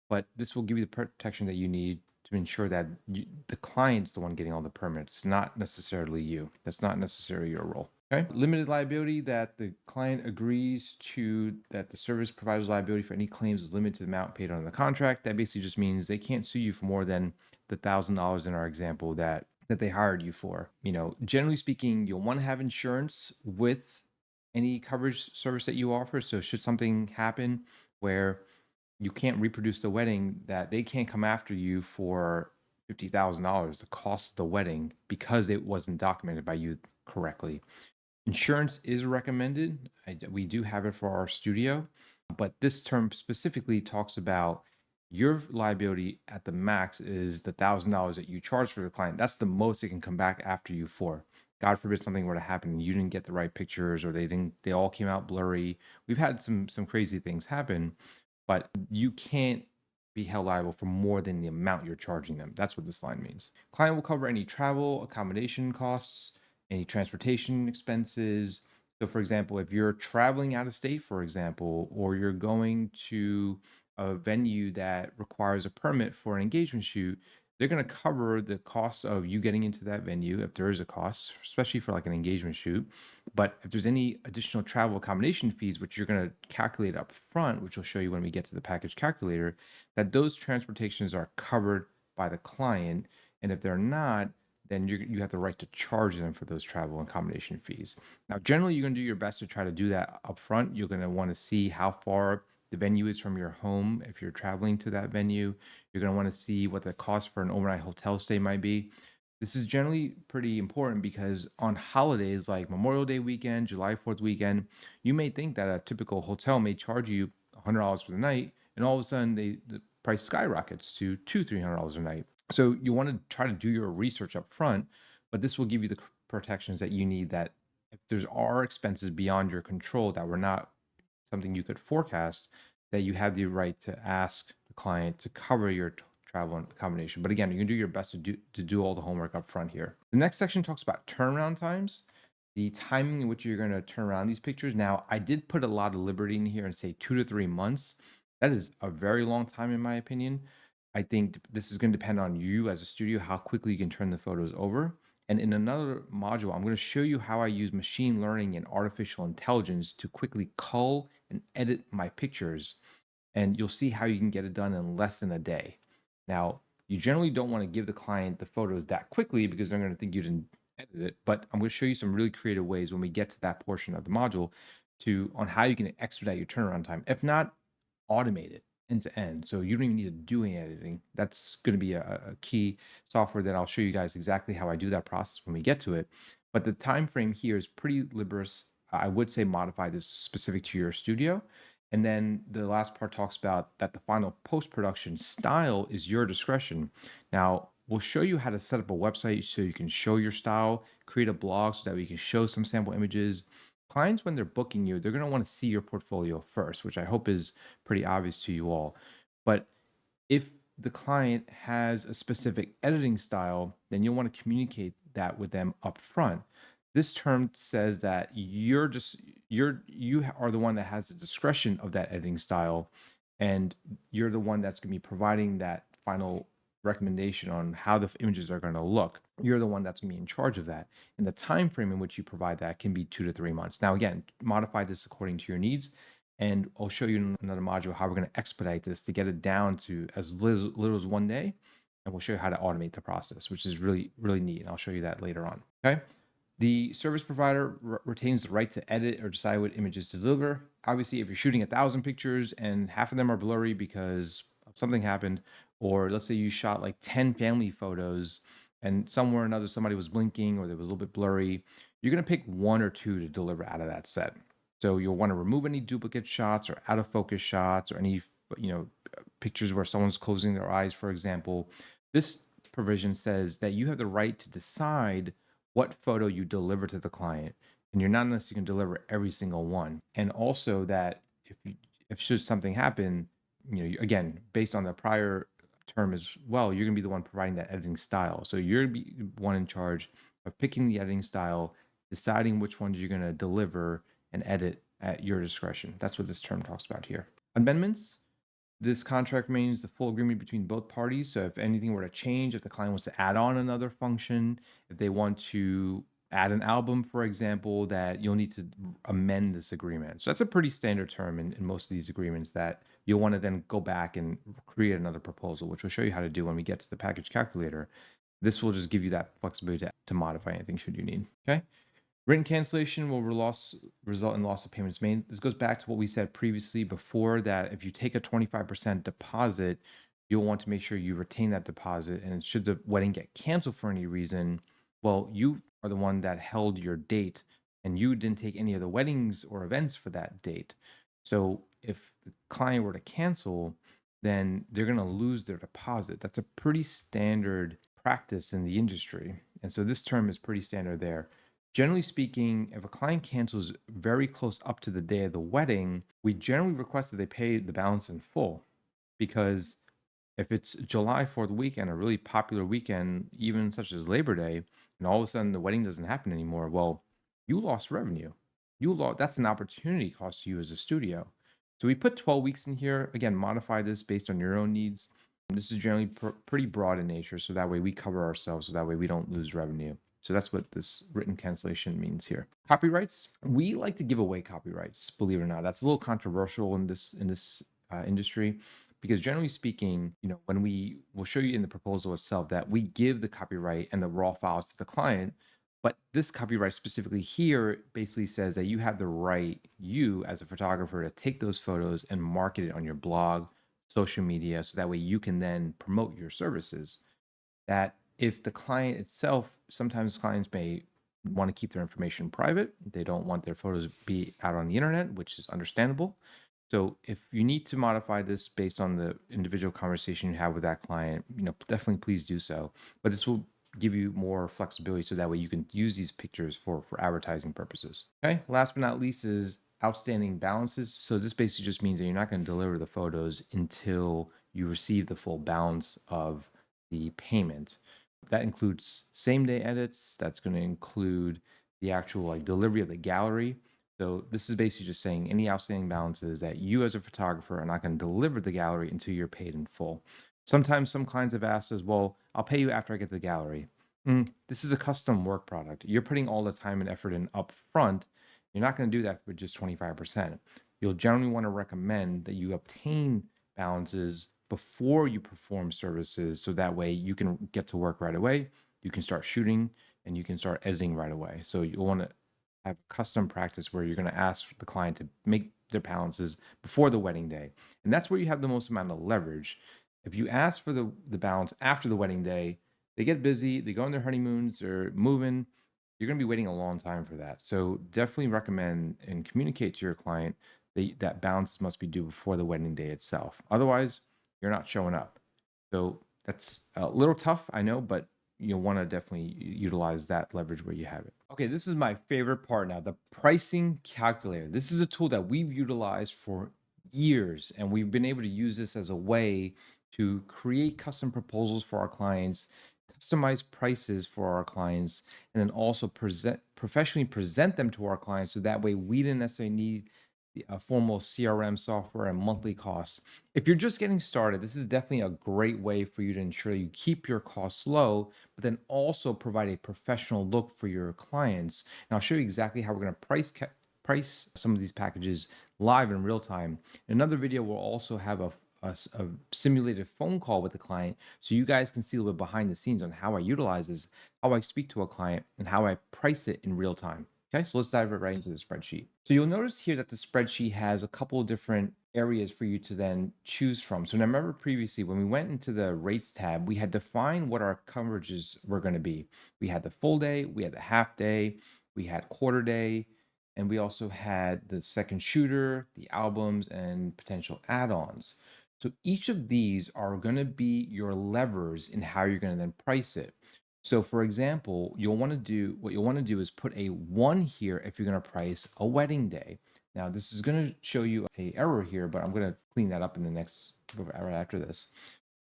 but this will give you the protection that you need to ensure that the client's the one getting all the permits, not necessarily you. That's not necessarily your role. Okay. Limited liability, that the client agrees to that the service provider's liability for any claims is limited to the amount paid on the contract. That basically just means they can't sue you for more than the $1,000 in our example that they hired you for. Generally speaking, you'll want to have insurance with any coverage service that you offer. So should something happen where you can't reproduce the wedding, that they can't come after you for $50,000, the cost of the wedding, because it wasn't documented by you correctly. Insurance is recommended. We do have it for our studio, but this term specifically talks about your liability at the max is the $1,000 that you charge for the client. That's the most they can come back after you for. God forbid something were to happen and you didn't get the right pictures, or they all came out blurry. We've had some crazy things happen, but you can't be held liable for more than the amount you're charging them. That's what this line means. Client will cover any travel, accommodation costs, any transportation expenses. So for example, if you're traveling out of state, for example, or you're going to a venue that requires a permit for an engagement shoot, they're going to cover the cost of you getting into that venue if there is a cost, especially for like an engagement shoot. But if there's any additional travel accommodation fees, which you're going to calculate up front, which we'll show you when we get to the package calculator, that those transportations are covered by the client. And if they're not, then you have the right to charge them for those travel and accommodation fees. Now, generally, you're going to do your best to try to do that up front. You're going to want to see how far the venue is from your home. If you're traveling to that venue, you're going to want to see what the cost for an overnight hotel stay might be. This is generally pretty important because on holidays like Memorial Day weekend, July 4th weekend, you may think that a typical hotel may charge you $100 for the night, and all of a sudden the price skyrockets to $200-300 a night. So you want to try to do your research up front, but this will give you the protections that you need, that if there are expenses beyond your control that were not something you could forecast, that you have the right to ask the client to cover your travel and accommodation. But again, you can do your best to do all the homework up front here. The next section talks about turnaround times, the timing in which you're going to turn around these pictures. Now, I did put a lot of liberty in here and say 2 to 3 months. That is a very long time, in my opinion. I think this is going to depend on you as a studio, how quickly you can turn the photos over. And in another module, I'm going to show you how I use machine learning and artificial intelligence to quickly cull and edit my pictures. And you'll see how you can get it done in less than a day. Now, you generally don't want to give the client the photos that quickly because they're going to think you didn't edit it. But I'm going to show you some really creative ways when we get to that portion of the module on how you can expedite your turnaround time. If not, automate it end to end. So you don't even need to do any editing. That's going to be a key software that I'll show you guys exactly how I do that process when we get to it. But the time frame here is pretty liberous. I would say modify this specific to your studio. And then the last part talks about that the final post-production style is your discretion. Now, we'll show you how to set up a website so you can show your style, create a blog so that we can show some sample images. Clients, when they're booking you, they're going to want to see your portfolio first, which I hope is pretty obvious to you all. But if the client has a specific editing style, then you'll want to communicate that with them up front. This term says that you are the one that has the discretion of that editing style, and you're the one that's going to be providing that final recommendation on how the images are going to look. You're the one that's going to be in charge of that, and the time frame in which you provide that can be 2 to 3 months. Now, again, modify this according to your needs, and I'll show you in another module how we're going to expedite this to get it down to as little as 1 day, and we'll show you how to automate the process, which is really, really neat, and I'll show you that later on. Okay. The service provider retains the right to edit or decide what images to deliver. Obviously, if you're shooting 1,000 pictures and half of them are blurry because something happened, or let's say you shot like 10 family photos and somewhere or another somebody was blinking or they was a little bit blurry, you're going to pick 1 or 2 to deliver out of that set. So you'll want to remove any duplicate shots or out of focus shots or any pictures where someone's closing their eyes, for example. This provision says that you have the right to decide what photo you deliver to the client, and you're not necessarily going to deliver every single one. And also that if should something happen, again, based on the prior term as well, you're going to be the one providing that editing style. So you're going to be one in charge of picking the editing style, deciding which ones you're going to deliver and edit at your discretion. That's what this term talks about here. Amendments. This contract remains the full agreement between both parties. So if anything were to change, if the client wants to add on another function, if they want to add an album, for example, that you'll need to amend this agreement. So that's a pretty standard term in most of these agreements, that you'll want to then go back and create another proposal, which we'll show you how to do when we get to the package calculator. This will just give you that flexibility to modify anything should you need. Okay. Written cancellation will result in loss of payments made. This goes back to what we said previously before, that if you take a 25% deposit, you'll want to make sure you retain that deposit. And should the wedding get canceled for any reason, well, you are the one that held your date and you didn't take any of the weddings or events for that date. So if the client were to cancel, then they're going to lose their deposit. That's a pretty standard practice in the industry. And so this term is pretty standard there. Generally speaking, if a client cancels very close up to the day of the wedding, we generally request that they pay the balance in full, because if it's July 4th weekend, a really popular weekend, even such as Labor Day, and all of a sudden the wedding doesn't happen anymore, well, you lost revenue. That's an opportunity cost to you as a studio. So we put 12 weeks in here. Again, modify this based on your own needs. This is generally pretty broad in nature, so that way we cover ourselves, so that way we don't lose revenue. So that's what this written cancellation means here. Copyrights. We like to give away copyrights, believe it or not. That's a little controversial in this industry, because generally speaking, when we will show you in the proposal itself that we give the copyright and the raw files to the client, but this copyright specifically here basically says that you have the right, you as a photographer, to take those photos and market it on your blog, social media, so that way you can then promote your services. That if the client itself, sometimes clients may want to keep their information private. They don't want their photos be out on the internet, which is understandable. So if you need to modify this based on the individual conversation you have with that client, definitely please do so. But this will give you more flexibility so that way you can use these pictures for advertising purposes. Okay. Last but not least is outstanding balances. So this basically just means that you're not going to deliver the photos until you receive the full balance of the payment. That includes same day edits. That's going to include the actual delivery of the gallery. So this is basically just saying any outstanding balances that you as a photographer are not going to deliver the gallery until you're paid in full. Sometimes some clients have asked as well, I'll pay you after I get the gallery. This is a custom work product. You're putting all the time and effort in up front. You're not going to do that for just 25%. You'll generally want to recommend that you obtain balances before you perform services, so that way you can get to work right away, you can start shooting, and you can start editing right away. So you'll want to have custom practice where you're going to ask the client to make their balances before the wedding day. And that's where you have the most amount of leverage. If you ask for the balance after the wedding day, they get busy, they go on their honeymoons, they're moving, you're going to be waiting a long time for that. So definitely recommend and communicate to your client that balances must be due before the wedding day itself. Otherwise, you're not showing up. So that's a little tough, I know, but you'll want to definitely utilize that leverage where you have it. Okay, this is my favorite part now, the pricing calculator. This is a tool that we've utilized for years, and we've been able to use this as a way to create custom proposals for our clients, customize prices for our clients, and then also professionally present them to our clients, so that way we didn't necessarily need a formal CRM software and monthly costs. If you're just getting started, this is definitely a great way for you to ensure you keep your costs low, but then also provide a professional look for your clients. And I'll show you exactly how we're going to price some of these packages live in real time. In another video, we'll also have a simulated phone call with the client, so you guys can see a little bit behind the scenes on how I utilize this, how I speak to a client, and how I price it in real time. Okay, so let's dive right into the spreadsheet. So you'll notice here that the spreadsheet has a couple of different areas for you to then choose from. So now remember previously when we went into the rates tab, we had defined what our coverages were going to be. We had the full day, we had the half day, we had quarter day, and we also had the second shooter, the albums, and potential add-ons. So each of these are going to be your levers in how you're going to then price it. So for example, what you'll want to do is put a 1 here if you're going to price a wedding day. Now this is going to show you a error here, but I'm going to clean that up in the next right after this.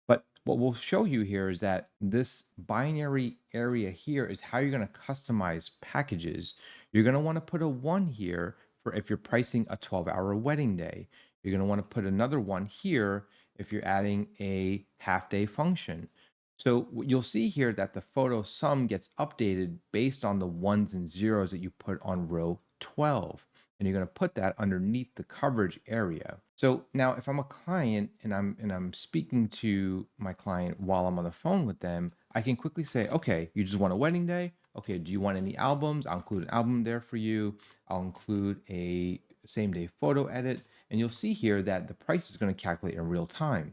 But what we'll show you here is that this binary area here is how you're going to customize packages. You're going to want to put a 1 here for if you're pricing a 12-hour wedding day. You're going to want to put another 1 here if you're adding a half-day function. So you'll see here that the photo sum gets updated based on the 1s and 0s that you put on row 12. And you're going to put that underneath the coverage area. So now if I'm a client and I'm speaking to my client while I'm on the phone with them, I can quickly say, okay, you just want a wedding day? Okay, do you want any albums? I'll include an album there for you. I'll include a same day photo edit. And you'll see here that the price is going to calculate in real time.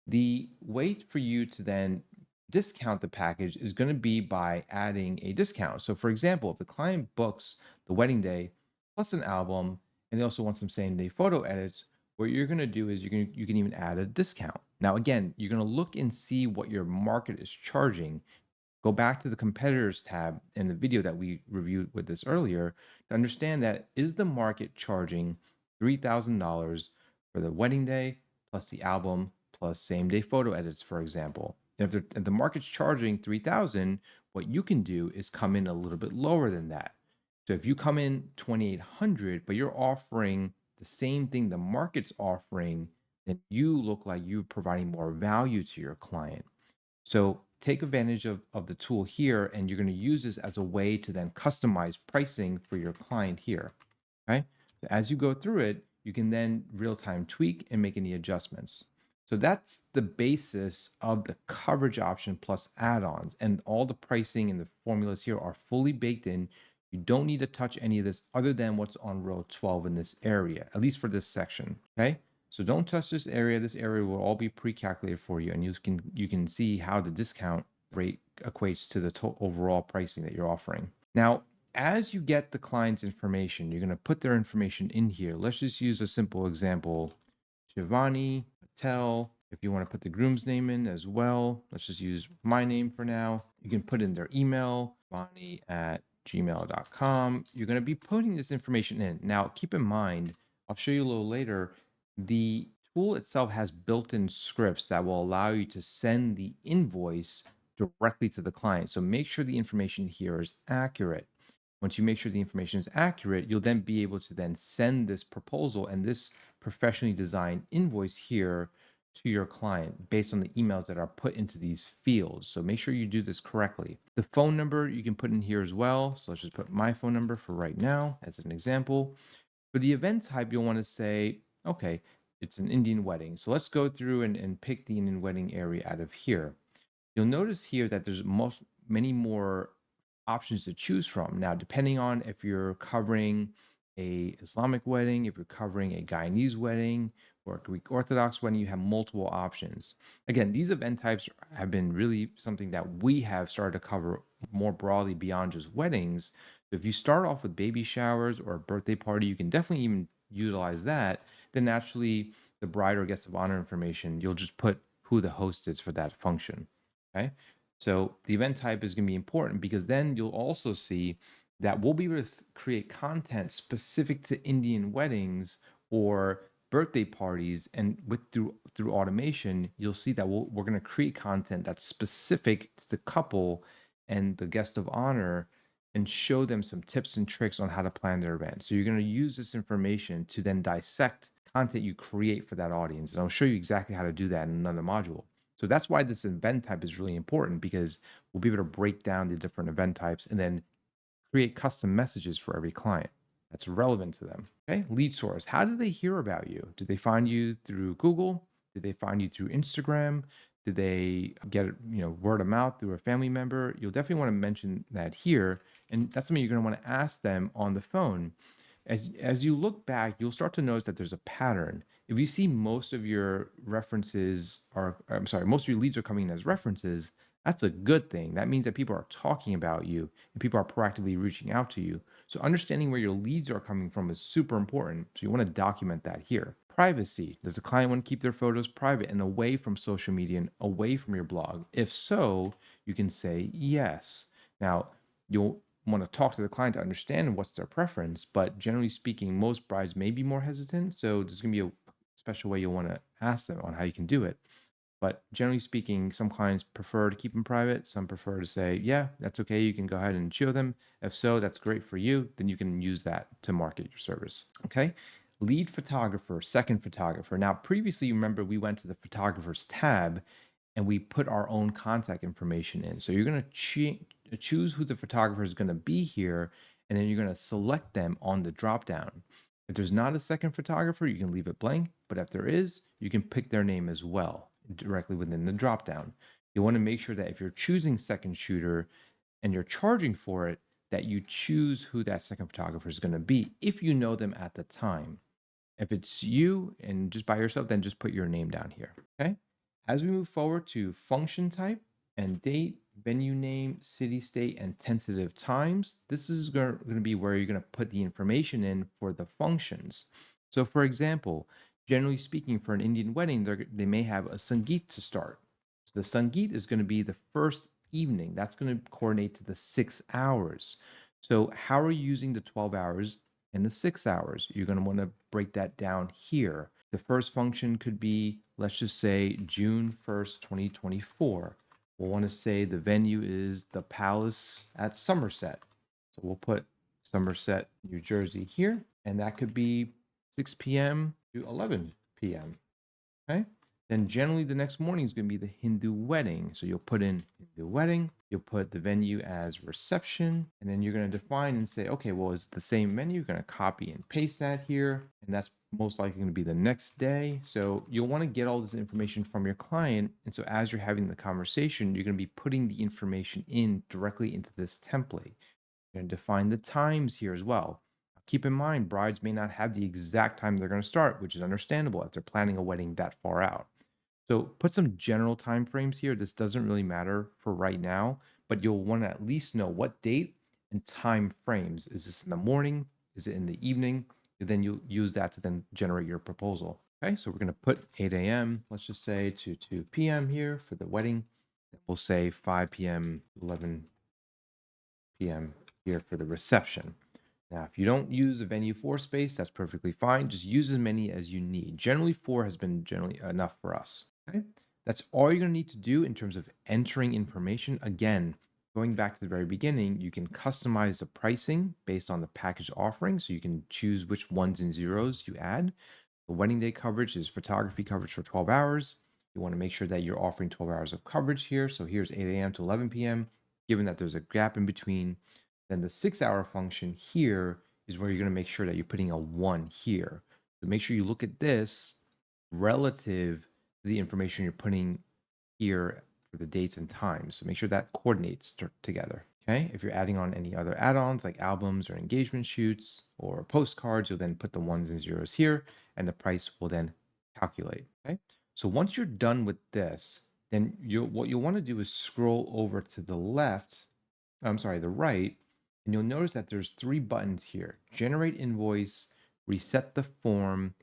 The way for you to then discount the package is going to be by adding a discount. So for example, if the client books the wedding day plus an album, and they also want some same day photo edits, what you're going to do is you can even add a discount. Now, again, you're going to look and see what your market is charging. Go back to the competitors tab in the video that we reviewed with this earlier to understand that is the market charging $3,000 for the wedding day plus the album plus same day photo edits, for example. And if the market's charging $3,000, what you can do is come in a little bit lower than that. So if you come in $2,800, but you're offering the same thing the market's offering, then you look like you're providing more value to your client. So take advantage of the tool here, and you're going to use this as a way to then customize pricing for your client here. Okay. As you go through it, you can then real time tweak and make any adjustments. So that's the basis of the coverage option plus add-ons, and all the pricing and the formulas here are fully baked in. You don't need to touch any of this other than what's on row 12 in this area, at least for this section, okay? So don't touch this area. This area will all be pre-calculated for you, and you can see how the discount rate equates to the overall pricing that you're offering. Now, as you get the client's information, you're going to put their information in here. Let's just use a simple example. Shivani Patel. If you want to put the groom's name in as well, let's just use my name for now. You can put in their email, shivani@gmail.com. You're going to be putting this information in. Now, keep in mind, I'll show you a little later, the tool itself has built-in scripts that will allow you to send the invoice directly to the client. So make sure the information here is accurate. Once you make sure the information is accurate, you'll then be able to then send this proposal and this professionally designed invoice here to your client based on the emails that are put into these fields. So make sure you do this correctly. The phone number you can put in here as well. So let's just put my phone number for right now as an example. For the event type, you'll want to say, okay, it's an Indian wedding. So let's go through and pick the Indian wedding area out of here. You'll notice here that there's many more options to choose from. Now, depending on if you're covering a Islamic wedding, if you're covering a Guyanese wedding or a Greek Orthodox wedding, you have multiple options. Again, these event types have been really something that we have started to cover more broadly beyond just weddings. If you start off with baby showers or a birthday party, you can definitely even utilize that. Then naturally, the bride or guest of honor information, you'll just put who the host is for that function. Okay. So the event type is going to be important because then you'll also see that we'll be able to create content specific to Indian weddings or birthday parties, and through automation, you'll see that we're going to create content that's specific to the couple and the guest of honor and show them some tips and tricks on how to plan their event. So you're going to use this information to then dissect content you create for that audience. And I'll show you exactly how to do that in another module. So that's why this event type is really important, because we'll be able to break down the different event types and then create custom messages for every client that's relevant to them. Okay. Lead source. How did they hear about you? Did they find you through Google? Did they find you through Instagram? Did they get word of mouth through a family member? You'll definitely want to mention that here. And that's something you're going to want to ask them on the phone. As you look back, you'll start to notice that there's a pattern. If you see most of your references are, I'm sorry, most of your leads are coming in as references, that's a good thing. That means that people are talking about you and people are proactively reaching out to you. So understanding where your leads are coming from is super important. So you want to document that here. Privacy. Does the client want to keep their photos private and away from social media and away from your blog? If so, you can say yes. Now, you'll want to talk to the client to understand what's their preference, but generally speaking, most brides may be more hesitant. So there's going to be a special way you'll want to ask them on how you can do it. But generally speaking, some clients prefer to keep them private. Some prefer to say, yeah, that's okay. You can go ahead and show them. If so, that's great for you. Then you can use that to market your service. Okay. Lead photographer, second photographer. Now, previously, remember, we went to the photographers tab and we put our own contact information in. So you're going to choose who the photographer is going to be here, and then you're going to select them on the dropdown. If there's not a second photographer, you can leave it blank. But if there is, you can pick their name as well directly within the dropdown. You want to make sure that if you're choosing second shooter and you're charging for it, that you choose who that second photographer is going to be if you know them at the time. If it's you and just by yourself, then just put your name down here. Okay. As we move forward to function type and date, venue name, city, state, and tentative times, this is going to be where you're going to put the information in for the functions. So for example, generally speaking, for an Indian wedding, they may have a Sangeet to start. So the Sangeet is going to be the first evening. That's going to coordinate to the 6 hours. So how are you using the 12 hours and the 6 hours? You're going to want to break that down here. The first function could be, let's just say June 1st, 2024. We'll want to say the venue is the Palace at Somerset. So we'll put Somerset, New Jersey here, and that could be 6 p.m. to 11 p.m. Okay. Then generally the next morning is going to be the Hindu wedding. So you'll put in Hindu wedding. You'll put the venue as reception, and then you're going to define and say, okay, well, it's the same menu. You're going to copy and paste that here, and that's most likely going to be the next day. So you'll want to get all this information from your client. And so as you're having the conversation, you're going to be putting the information in directly into this template. You're going to define the times here as well. Keep in mind, brides may not have the exact time they're going to start, which is understandable if they're planning a wedding that far out. So put some general time frames here. This doesn't really matter for right now, but you'll want to at least know what date and time frames. Is this in the morning? Is it in the evening? And then you'll use that to then generate your proposal. Okay, so we're going to put 8 a.m., let's just say, to 2 p.m. here for the wedding. We'll say 5 p.m., 11 p.m. here for the reception. Now, if you don't use a venue 4 space, that's perfectly fine. Just use as many as you need. Generally, 4 has been generally enough for us. Okay, that's all you're going to need to do in terms of entering information. Again, going back to the very beginning, you can customize the pricing based on the package offering. So you can choose which ones and zeros you add. The wedding day coverage is photography coverage for 12 hours. You want to make sure that you're offering 12 hours of coverage here. So here's 8 a.m. to 11 p.m. Given that there's a gap in between, then the 6-hour function here is where you're going to make sure that you're putting a 1 here. So make sure you look at this relative to the information you're putting here for the dates and times. So make sure that coordinates together. Okay. If you're adding on any other add-ons like albums or engagement shoots or postcards, you'll then put the ones and zeros here and the price will then calculate. Okay. So once you're done with this, then what you'll want to do is scroll over to the left, the right, and you'll notice that there's 3 buttons here: generate invoice, reset the form,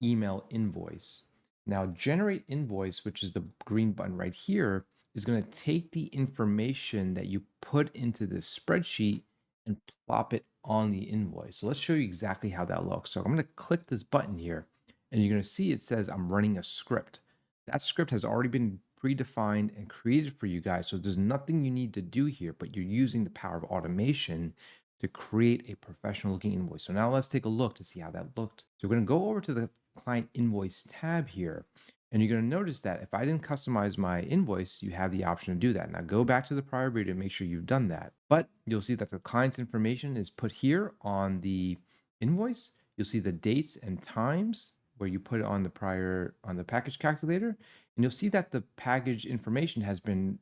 email invoice. Now, generate invoice, which is the green button right here, is going to take the information that you put into this spreadsheet and plop it on the invoice. So let's show you exactly how that looks. So I'm going to click this button here, and you're going to see it says I'm running a script. That script has already been predefined and created for you guys. So there's nothing you need to do here, but you're using the power of automation to create a professional looking invoice. So now let's take a look to see how that looked. So we're going to go over to the client invoice tab here. And you're going to notice that if I didn't customize my invoice, you have the option to do that. Now go back to the prior video to make sure you've done that. But you'll see that the client's information is put here on the invoice. You'll see the dates and times where you put it on the package calculator. And you'll see that the package information has been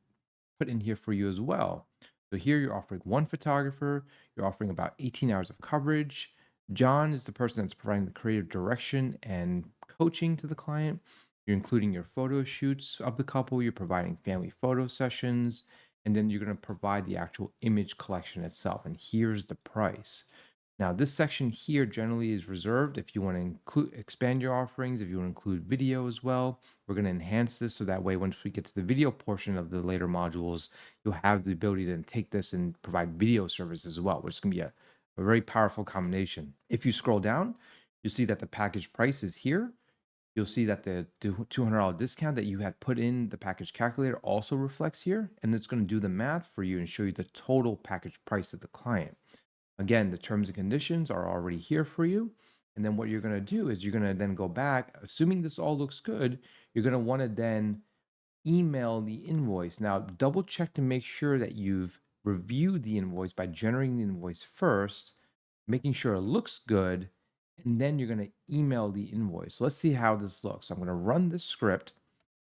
put in here for you as well. So here you're offering 1 photographer, you're offering about 18 hours of coverage. John is the person that's providing the creative direction and coaching to the client. You're including your photo shoots of the couple, you're providing family photo sessions, and then you're going to provide the actual image collection itself. And here's the price. Now, this section here generally is reserved if you want to expand your offerings, if you want to include video as well. We're going to enhance this so that way once we get to the video portion of the later modules, you'll have the ability to take this and provide video service as well, which is going to be a very powerful combination. If you scroll down, you'll see that the package price is here. You'll see that the $200 discount that you had put in the package calculator also reflects here, and it's going to do the math for you and show you the total package price of the client. Again, the terms and conditions are already here for you. And then what you're going to do is you're going to then go back, assuming this all looks good, you're going to want to then email the invoice. Now, double check to make sure that you've reviewed the invoice by generating the invoice first, making sure it looks good, and then you're going to email the invoice. So let's see how this looks. So I'm going to run this script,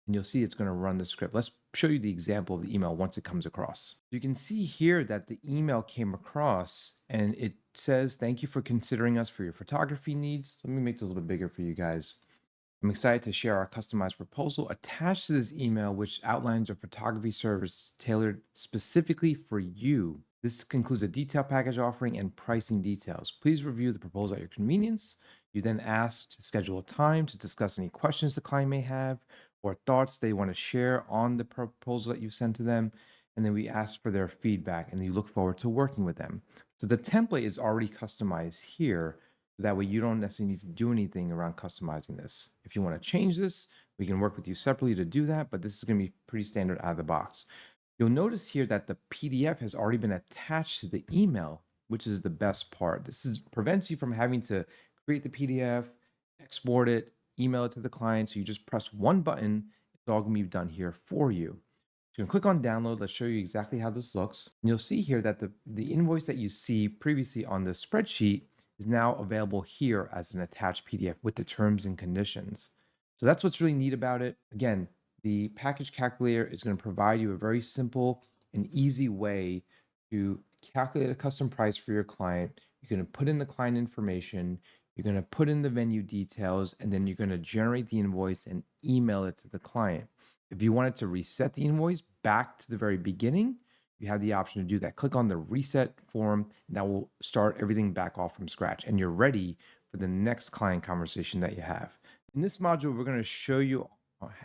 and you'll see it's going to run the script. Let's show you the example of the email once it comes across. You can see here that the email came across and it says, "Thank you for considering us for your photography needs." Let me make this a little bit bigger for you guys. I'm excited to share our customized proposal attached to this email, which outlines a photography service tailored specifically for you. This concludes a detailed package offering and pricing details. Please review the proposal at your convenience. You then ask to schedule a time to discuss any questions the client may have or thoughts they want to share on the proposal that you sent to them. And then we ask for their feedback and you look forward to working with them. So the template is already customized here. So that way you don't necessarily need to do anything around customizing this. If you want to change this, we can work with you separately to do that, but this is going to be pretty standard out of the box. You'll notice here that the PDF has already been attached to the email, which is the best part. Prevents you from having to create the PDF, export it, email it to the client. So you just press one button, it's all going to be done here for you. So you can click on download. Let's show you exactly how this looks. And you'll see here that the invoice that you see previously on the spreadsheet is now available here as an attached PDF with the terms and conditions. So that's what's really neat about it. Again, the package calculator is going to provide you a very simple and easy way to calculate a custom price for your client. You're going to put in the client information, you're going to put in the venue details, and then you're going to generate the invoice and email it to the client. If you wanted to reset the invoice back to the very beginning, you have the option to do that. Click on the reset form, and that will start everything back off from scratch, and you're ready for the next client conversation that you have. In this module, we're going to show you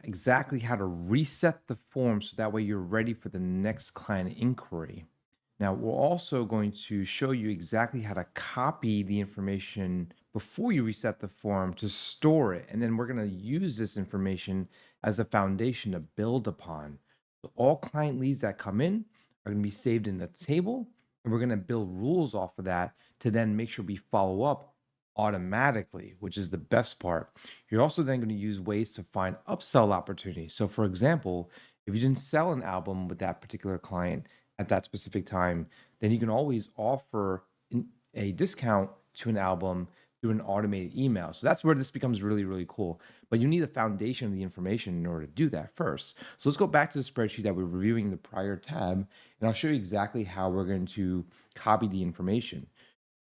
exactly how to reset the form so that way you're ready for the next client inquiry. Now, we're also going to show you exactly how to copy the information before you reset the form to store it. And then we're going to use this information as a foundation to build upon. So all client leads that come in are going to be saved in the table, and we're going to build rules off of that to then make sure we follow up automatically, which is the best part. You're also then going to use ways to find upsell opportunities. So for example, if you didn't sell an album with that particular client at that specific time, then you can always offer a discount to an album through an automated email. So that's where this becomes really, really cool. But you need a foundation of the information in order to do that first. So let's go back to the spreadsheet that we were reviewing in the prior tab, and I'll show you exactly how we're going to copy the information.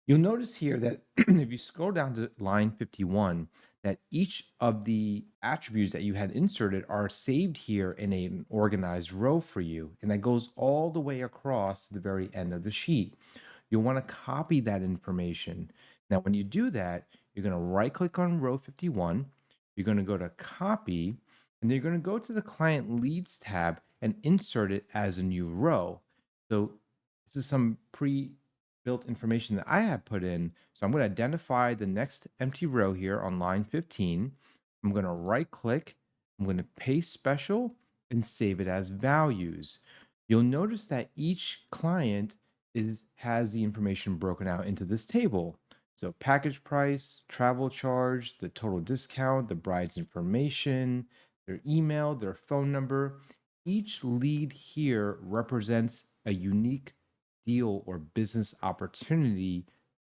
You'll notice here that if you scroll down to line 51, that each of the attributes that you had inserted are saved here in an organized row for you, and that goes all the way across to the very end of the sheet. You'll want to copy that information. Now, when you do that, you're going to right click on row 51, you're going to go to copy, and then you're going to go to the client leads tab and insert it as a new row. So this is some pre-built information that I have put in. So I'm going to identify the next empty row here on line 15. I'm going to right click, I'm going to paste special and save it as values. You'll notice that each client has the information broken out into this table. So package price, travel charge, the total discount, the bride's information, their email, their phone number. Each lead here represents a unique deal or business opportunity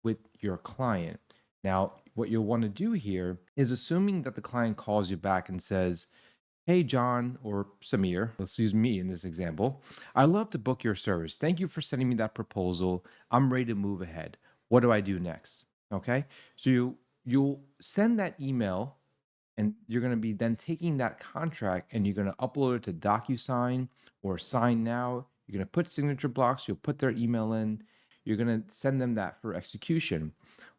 with your client. Now, what you'll want to do here is assuming that the client calls you back and says, "Hey, John," or Samir, let's use me in this example. "I'd love to book your service. Thank you for sending me that proposal. I'm ready to move ahead. What do I do next?" Okay. So you'll send that email, and you're going to be then taking that contract and you're going to upload it to DocuSign or Sign Now. You're going to put signature blocks, you'll put their email in, you're going to send them that for execution.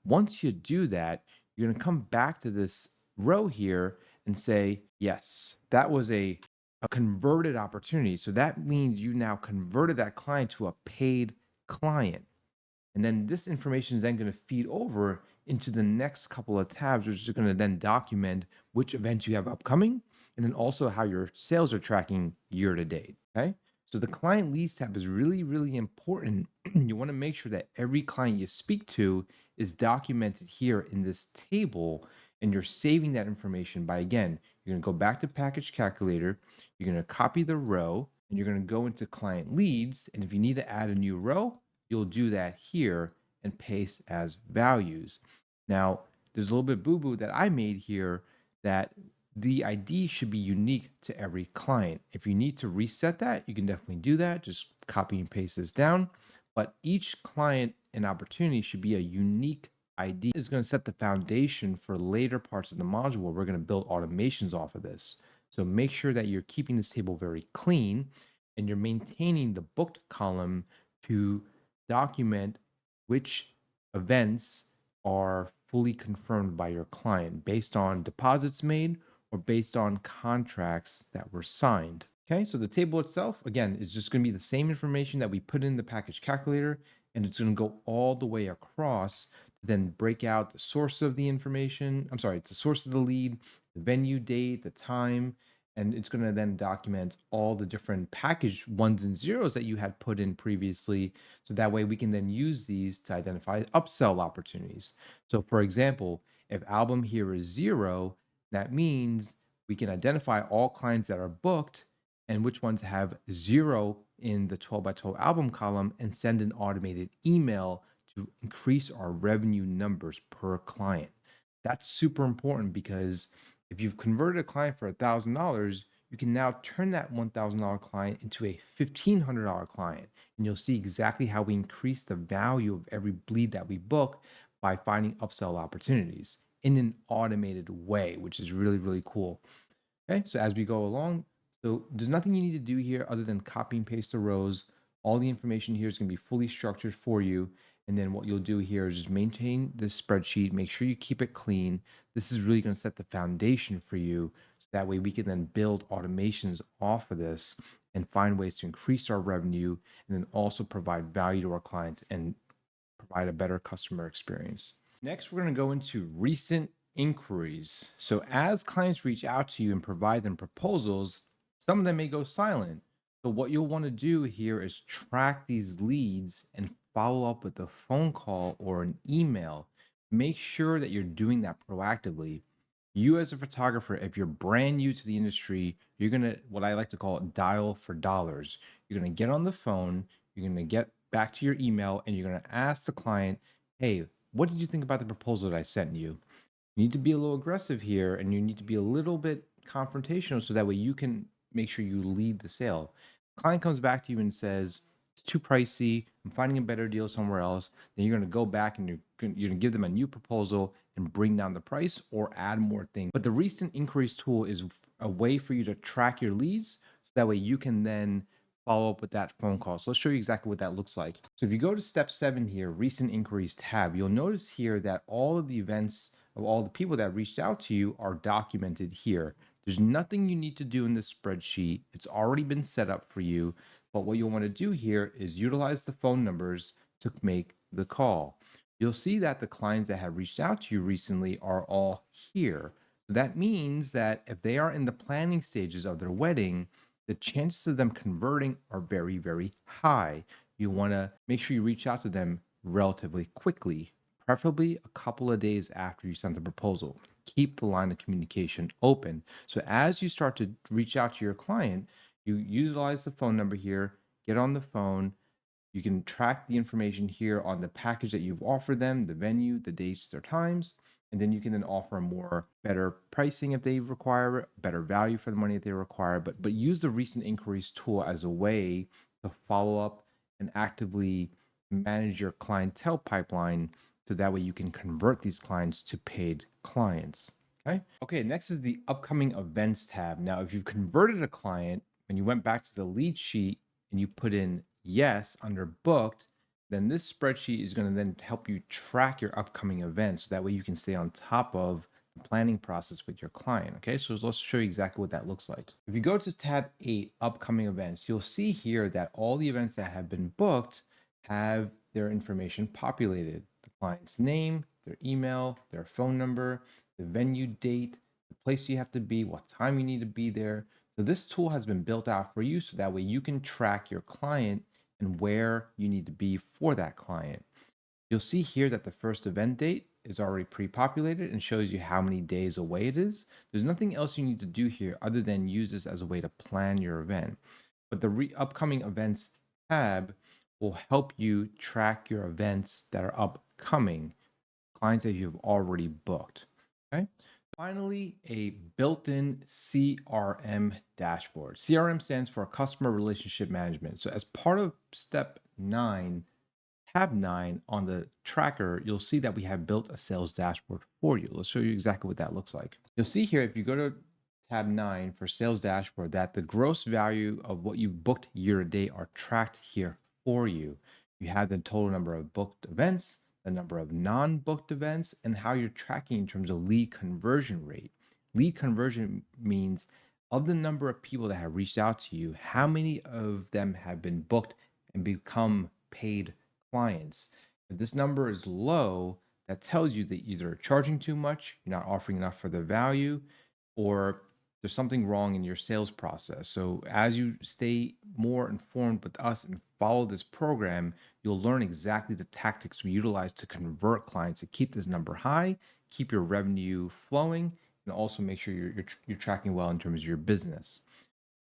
Once you do that, you're going to come back to this row here and say, yes, that was a converted opportunity. So that means you now converted that client to a paid client. And then this information is then going to feed over into the next couple of tabs, which is going to then document which events you have upcoming, and then also how your sales are tracking year to date. Okay. So the client leads tab is really, really important. You want to make sure that every client you speak to is documented here in this table, and you're saving that information by, again, you're going to go back to package calculator, you're going to copy the row, and you're going to go into client leads. And if you need to add a new row, you'll do that here and paste as values. Now, there's a little bit boo-boo that I made here, that the ID should be unique to every client. If you need to reset that, you can definitely do that. Just copy and paste this down. But each client and opportunity should be a unique ID. It's going to set the foundation for later parts of the module where we're going to build automations off of this. So make sure that you're keeping this table very clean and you're maintaining the booked column to document which events are fully confirmed by your client based on deposits made or based on contracts that were signed. Okay, so the table itself, again, is just going to be the same information that we put in the package calculator, and it's going to go all the way across to then break out the source of the information. I'm sorry, the source of the lead, the venue date, the time, and it's going to then document all the different package ones and zeros that you had put in previously. So that way we can then use these to identify upsell opportunities. So for example, if album here is 0, that means we can identify all clients that are booked and which ones have 0 in the 12 by 12 album column, and send an automated email to increase our revenue numbers per client. That's super important because if you've converted a client for $1,000, you can now turn that $1,000 client into a $1,500 client. And you'll see exactly how we increase the value of every lead that we book by finding upsell opportunities in an automated way, which is really, really cool. Okay, so as we go along, so there's nothing you need to do here other than copy and paste the rows. All the information here is going to be fully structured for you. And then what you'll do here is just maintain this spreadsheet, make sure you keep it clean. This is really going to set the foundation for you. So that way we can then build automations off of this and find ways to increase our revenue and then also provide value to our clients and provide a better customer experience. Next, we're going to go into recent inquiries. So as clients reach out to you and provide them proposals, some of them may go silent. So what you'll want to do here is track these leads and follow up with a phone call or an email. Make sure that you're doing that proactively. You as a photographer, if you're brand new to the industry, you're going to, what I like to call it, dial for dollars. You're going to get on the phone, you're going to get back to your email, and you're going to ask the client, hey, what did you think about the proposal that I sent you? You need to be a little aggressive here, and you need to be a little bit confrontational so that way you can make sure you lead the sale. Client comes back to you and says, it's too pricey, I'm finding a better deal somewhere else. Then you're going to go back and you're going to give them a new proposal and bring down the price or add more things. But the recent inquiries tool is a way for you to track your leads so that way you can then follow up with that phone call. So let's show you exactly what that looks like. So if you go to step 7 here, recent inquiries tab, you'll notice here that all of the events of all the people that reached out to you are documented here. There's nothing you need to do in this spreadsheet. It's already been set up for you. But what you'll want to do here is utilize the phone numbers to make the call. You'll see that the clients that have reached out to you recently are all here. So that means that if they are in the planning stages of their wedding, the chances of them converting are very, very high. You want to make sure you reach out to them relatively quickly, preferably a couple of days after you send the proposal. Keep the line of communication open. So as you start to reach out to your client, you utilize the phone number here, get on the phone. You can track the information here on the package that you've offered them, the venue, the dates, their times, and then you can then offer more better pricing if they require it, better value for the money that they require. But use the recent inquiries tool as a way to follow up and actively manage your clientele pipeline so that way you can convert these clients to paid clients. Okay, next is the upcoming events tab. Now, if you've converted a client and you went back to the lead sheet and you put in yes under booked, then this spreadsheet is going to then help you track your upcoming events. So that way you can stay on top of the planning process with your client. Okay, so let's show you exactly what that looks like. If you go to tab 8, upcoming events, you'll see here that all the events that have been booked have their information populated. The client's name, their email, their phone number, the venue date, the place you have to be, what time you need to be there. So this tool has been built out for you so that way you can track your client and where you need to be for that client. You'll see here that the first event date is already pre-populated and shows you how many days away it is. There's nothing else you need to do here other than use this as a way to plan your event. But the upcoming events tab will help you track your events that are upcoming, clients that you've already booked. Okay. Finally, a built-in CRM dashboard. CRM stands for Customer Relationship Management. So as part of step 9, tab 9 on the tracker, you'll see that we have built a sales dashboard for you. Let's show you exactly what that looks like. You'll see here, if you go to tab 9 for sales dashboard, that the gross value of what you've booked year to date are tracked here for you. You have the total number of booked events, the number of non-booked events, and how you're tracking in terms of lead conversion rate. Lead conversion means of the number of people that have reached out to you, how many of them have been booked and become paid clients. If this number is low, that tells you that either you're charging too much, you're not offering enough for the value, or there's something wrong in your sales process. So as you stay more informed with us and follow this program, you'll learn exactly the tactics we utilize to convert clients to keep this number high, keep your revenue flowing, and also make sure you're tracking well in terms of your business.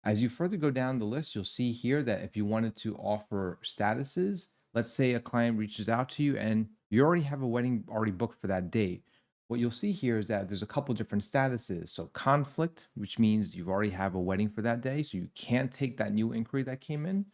As you further go down the list, you'll see here that if you wanted to offer statuses, let's say a client reaches out to you and you already have a wedding already booked for that date. What you'll see here is that there's a couple different statuses. So conflict, which means you already have a wedding for that day, so you can't take that new inquiry that came in.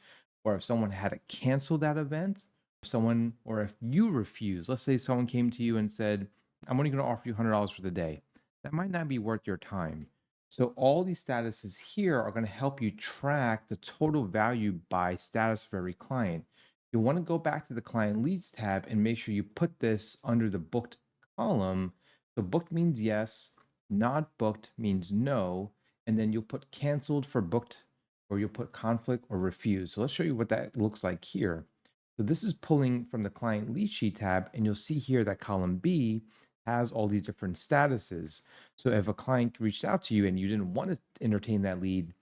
Or if someone had to cancel that event, someone, or if you refuse, let's say someone came to you and said, I'm only going to offer you $100 for the day. That might not be worth your time. So all these statuses here are going to help you track the total value by status of every client. You want to go back to the client leads tab and make sure you put this under the booked column. So booked means yes, not booked means no, and then you'll put canceled for booked, or you'll put conflict or refuse. So let's show you what that looks like here. So this is pulling from the client lead sheet tab, and you'll see here that column B has all these different statuses. So if a client reached out to you and you didn't want to entertain that lead,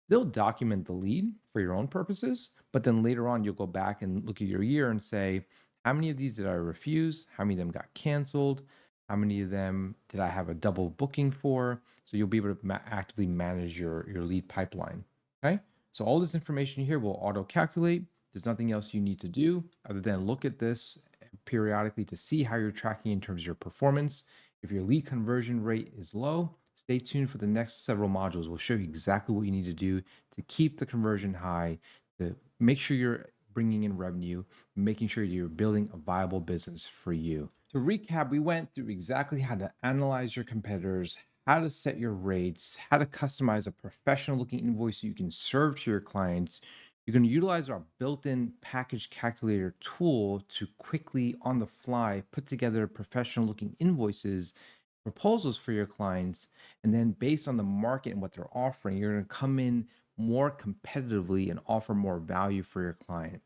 they'll document the lead for your own purposes, but then later on you'll go back and look at your year and say, how many of these did I refuse? How many of them got canceled? How many of them did I have a double booking for? So you'll be able to actively manage your lead pipeline. Okay. So all this information here will auto calculate. There's nothing else you need to do other than look at this periodically to see how you're tracking in terms of your performance. If your lead conversion rate is low, stay tuned for the next several modules. We'll show you exactly what you need to do to keep the conversion high, to make sure you're bringing in revenue, making sure you're building a viable business for you. To recap, we went through exactly how to analyze your competitors, how to set your rates, how to customize a professional looking invoice so you can serve to your clients. You're going to utilize our built-in package calculator tool to quickly, on the fly, put together professional looking invoices, proposals for your clients. And then based on the market and what they're offering, you're going to come in more competitively and offer more value for your client.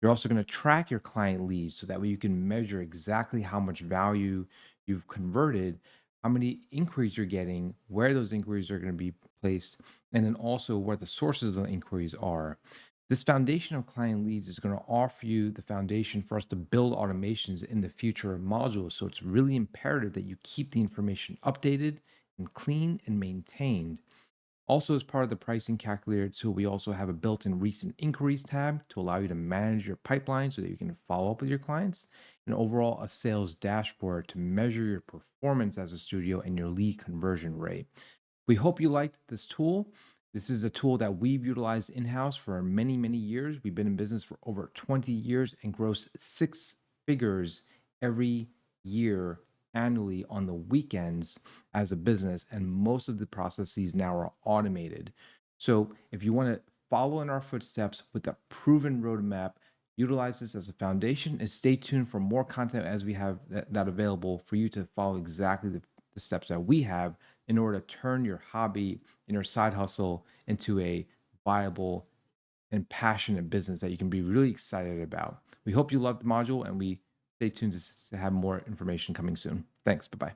You're also going to track your client leads so that way you can measure exactly how much value you've converted, how many inquiries you're getting, where those inquiries are going to be placed, and then also where the sources of the inquiries are. This foundation of client leads is going to offer you the foundation for us to build automations in the future of modules. So it's really imperative that you keep the information updated and clean and maintained. Also, as part of the pricing calculator tool, we also have a built-in recent inquiries tab to allow you to manage your pipeline so that you can follow up with your clients, and overall a sales dashboard to measure your performance as a studio and your lead conversion rate. We hope you liked this tool. This is a tool that we've utilized in-house for many, many years. We've been in business for over 20 years and gross six figures every year annually on the weekends as a business. And most of the processes now are automated. So if you want to follow in our footsteps with a proven roadmap, utilize this as a foundation and stay tuned for more content as we have that available for you to follow exactly the steps that we have in order to turn your hobby and your side hustle into a viable and passionate business that you can be really excited about. We hope you loved the module and we stay tuned to have more information coming soon. Thanks. Bye-bye.